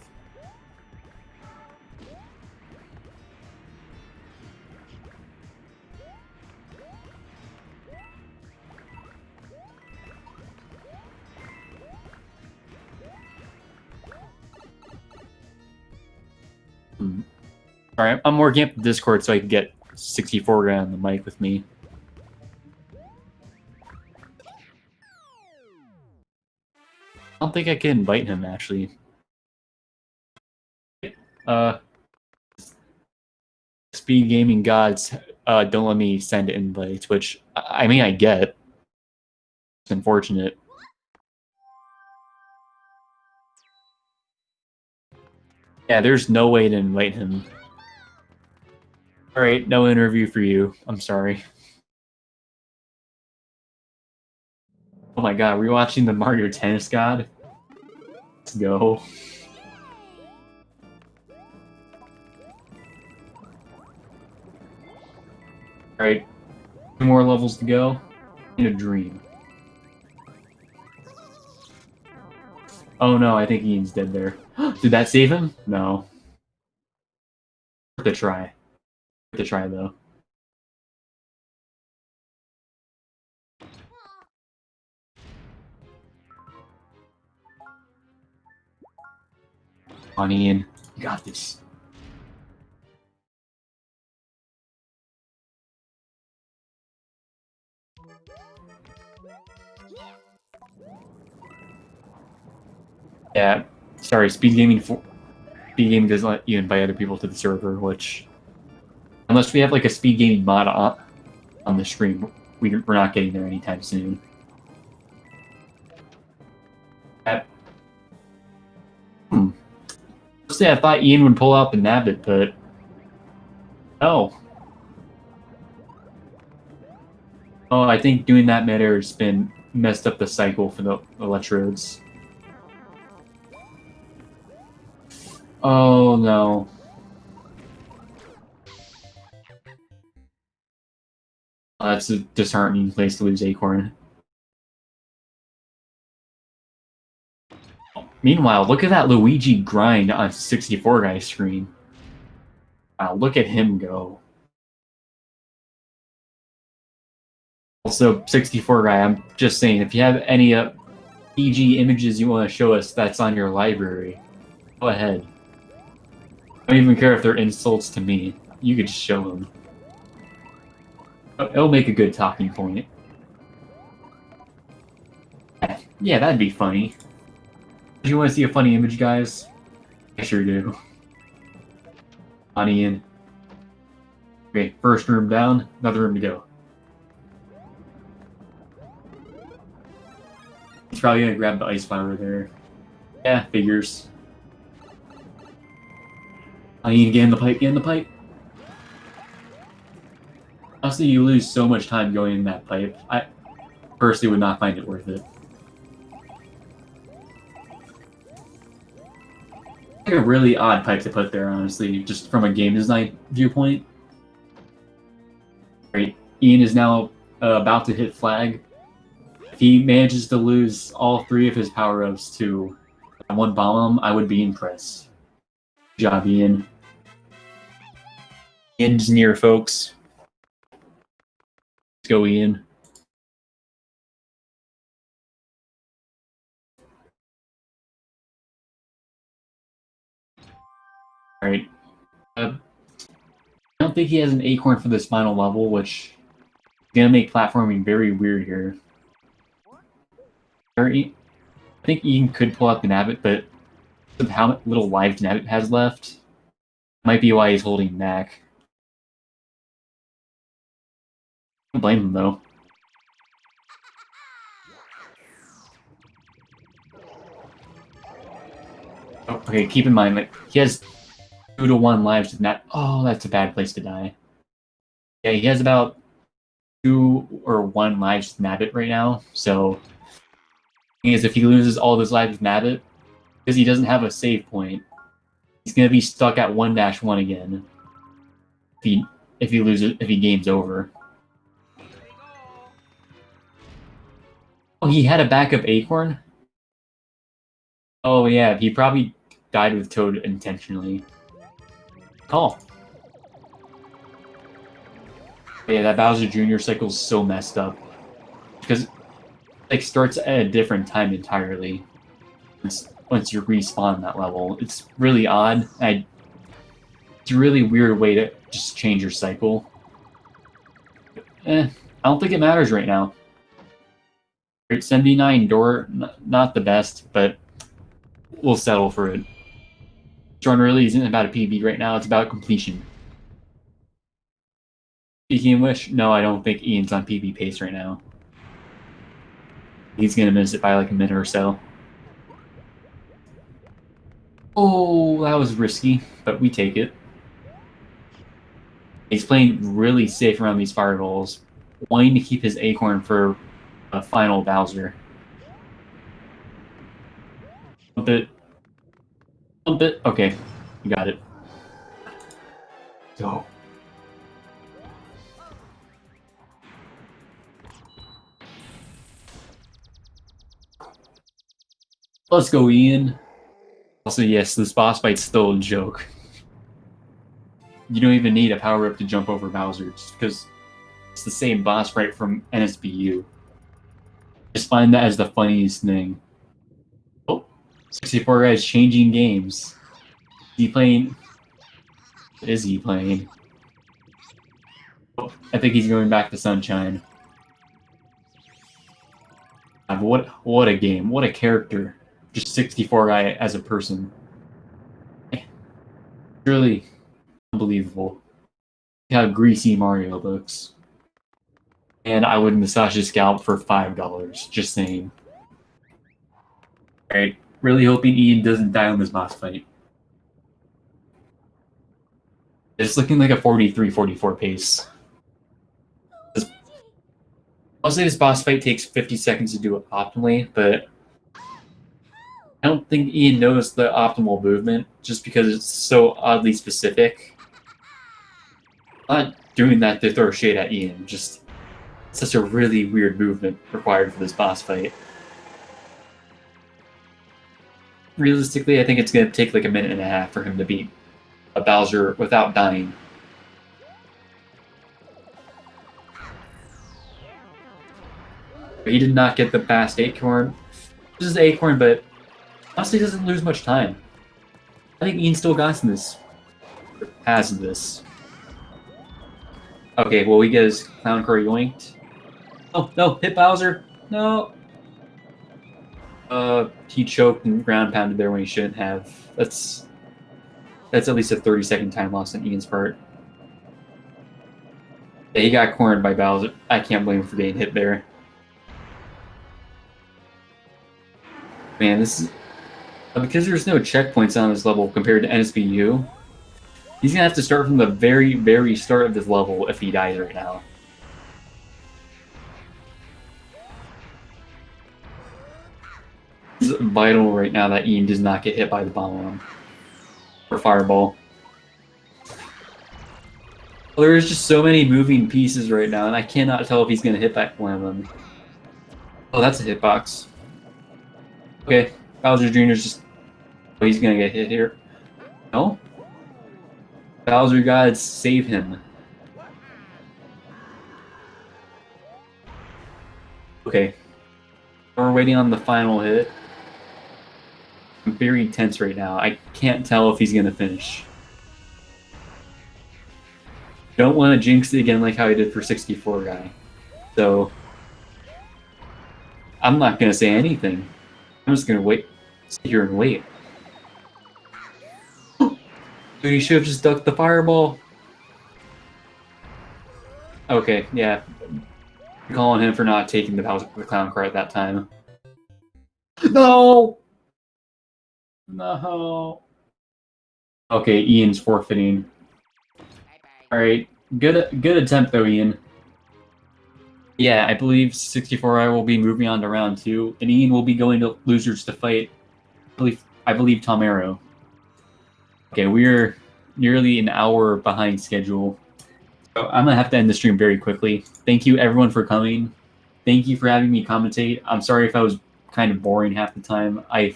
Alright, I'm working up the Discord so I can get 64 guy on the mic with me. I don't think I can invite him, actually. Speed gaming gods don't let me send invites, which I mean I get. It's unfortunate. Yeah, there's no way to invite him. Alright, no interview for you. I'm sorry. Oh my god, we're watching the Mario Tennis God? Let's go. Alright, 2 more levels to go. In a dream. Oh no, I think Ian's dead there. Did that save him? No. Worth a try. Worth a try, though. On Ian. You got this. Yeah, sorry, Speed Gaming doesn't let you invite other people to the server, which, unless we have like a Speed Gaming mod on the stream, we're not getting there anytime soon. Honestly, I thought Ian would pull out the Nabbit, but no. Oh, I think doing that mid-air has been messed up the cycle for the electrodes. Oh no. That's a disheartening place to lose Acorn. Meanwhile, look at that Luigi grind on 64 guy's screen. Wow, look at him go. Also, 64 guy, I'm just saying, if you have any PG images you want to show us that's on your library, go ahead. I don't even care if they're insults to me. You could show them. It'll make a good talking point. Yeah, that'd be funny. Do you want to see a funny image, guys? I sure do. On Ian. Okay, first room down, another room to go. He's probably gonna grab the ice flower there. Yeah, figures. Ian, get in the pipe, get in the pipe. Honestly, you lose so much time going in that pipe. I personally would not find it worth it. Like a really odd pipe to put there, honestly, just from a game design viewpoint. Right, Ian is now about to hit flag. If he manages to lose all 3 of his power-ups to one bomb, I would be impressed. Good job, Ian. Ian's near, folks. Let's go, Ian. Alright. I don't think he has an acorn for this final level, which is going to make platforming very weird here. I think Ian could pull out the Nabbit, but with how little lives Nabbit has left, might be why he's holding back. I don't blame him, though. Oh, okay, keep in mind, like, he has 2 to 1 lives to that. Oh, that's a bad place to die. Yeah, he has about 2 or 1 lives to Nabbit right now, so the thing is, if he loses all of his lives with Nabbit, because he doesn't have a save point, he's gonna be stuck at 1-1 again. If he loses, if he games over. Oh, he had a backup acorn? Oh yeah, he probably died with Toad intentionally. Call. Yeah, that Bowser Jr. cycle is so messed up. Because it like, starts at a different time entirely. Once you respawn that level. It's really odd. It's a really weird way to just change your cycle. I don't think it matters right now. 79 door, not the best, but we'll settle for it. This run really isn't about a PB right now, it's about completion. Speaking of which, no, I don't think Ian's on PB pace right now. He's gonna miss it by like a minute or so. Oh, that was risky, but we take it. He's playing really safe around these fireballs, wanting to keep his acorn for a final Bowser. Bump it. Bump it. Okay, you got it. Go. Let's go, Ian. Also, yes, this boss fight's still a joke. You don't even need a power-up to jump over Bowser, just because it's the same boss fight from NSBU. Just find that as the funniest thing. Oh, 64 guys changing games. Is he playing? Is he playing? Oh, I think he's going back to Sunshine. What a game! What a character! Just 64 guy as a person. Really unbelievable. How greasy Mario looks. And I would massage his scalp for $5. Just saying. Alright, really hoping Ian doesn't die on this boss fight. It's looking like a 43-44 pace. I'll say this boss fight takes 50 seconds to do it optimally, but I don't think Ian knows the optimal movement just because it's so oddly specific. I'm not doing that to throw shade at Ian, just such a really weird movement required for this boss fight. Realistically, I think it's going to take like a minute and a half for him to beat a Bowser without dying. But he did not get the fast acorn. This is Acorn, but honestly doesn't lose much time. I think Ian still got this. Has this. Okay, well, he gets Clown Curry yoinked. Oh, no, hit Bowser. No. He choked and ground pounded there when he shouldn't have. That's at least a 30-second time loss on Ian's part. Yeah, he got cornered by Bowser. I can't blame him for getting hit there. Man, this is... because there's no checkpoints on this level compared to NSPU, he's going to have to start from the very, very start of this level if he dies right now. It's vital right now that Ian does not get hit by the bomb on him. Or fireball. Well, there's just so many moving pieces right now, and I cannot tell if he's going to hit back one of them. Oh, that's a hitbox. Okay, Bowser Jr.'s just... oh, he's going to get hit here. No? Bowser gods, save him. Okay. We're waiting on the final hit. I'm very tense right now. I can't tell if he's going to finish. Don't want to jinx it again like how I did for 64guy. So, I'm not going to say anything. I'm just going to wait. Sit here and wait. Dude, he should have just ducked the fireball. Okay, yeah. I'm calling him for not taking the clown car at that time. No! No. Okay, Ian's forfeiting. Alright, good attempt though, Ian. Yeah, I believe 64i will be moving on to round 2, and Ian will be going to losers to fight, I believe Tom Arrow. Okay, we're nearly an hour behind schedule. So I'm going to have to end the stream very quickly. Thank you everyone for coming. Thank you for having me commentate. I'm sorry if I was kind of boring half the time. I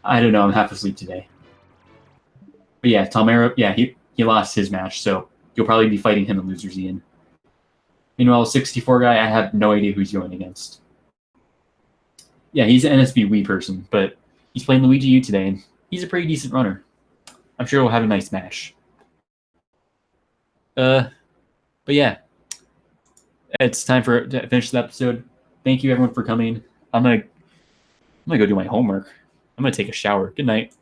don't know, I'm half asleep today. But yeah, Tom Arrow, yeah, he lost his match, so you'll probably be fighting him in losers, Ian. Meanwhile, 64guy, I have no idea who he's going against. Yeah, he's an NSB Wii person, but he's playing Luigi U today, and he's a pretty decent runner. I'm sure we'll have a nice match. But yeah, it's time to finish the episode. Thank you everyone for coming. I'm gonna go do my homework. I'm gonna take a shower. Good night.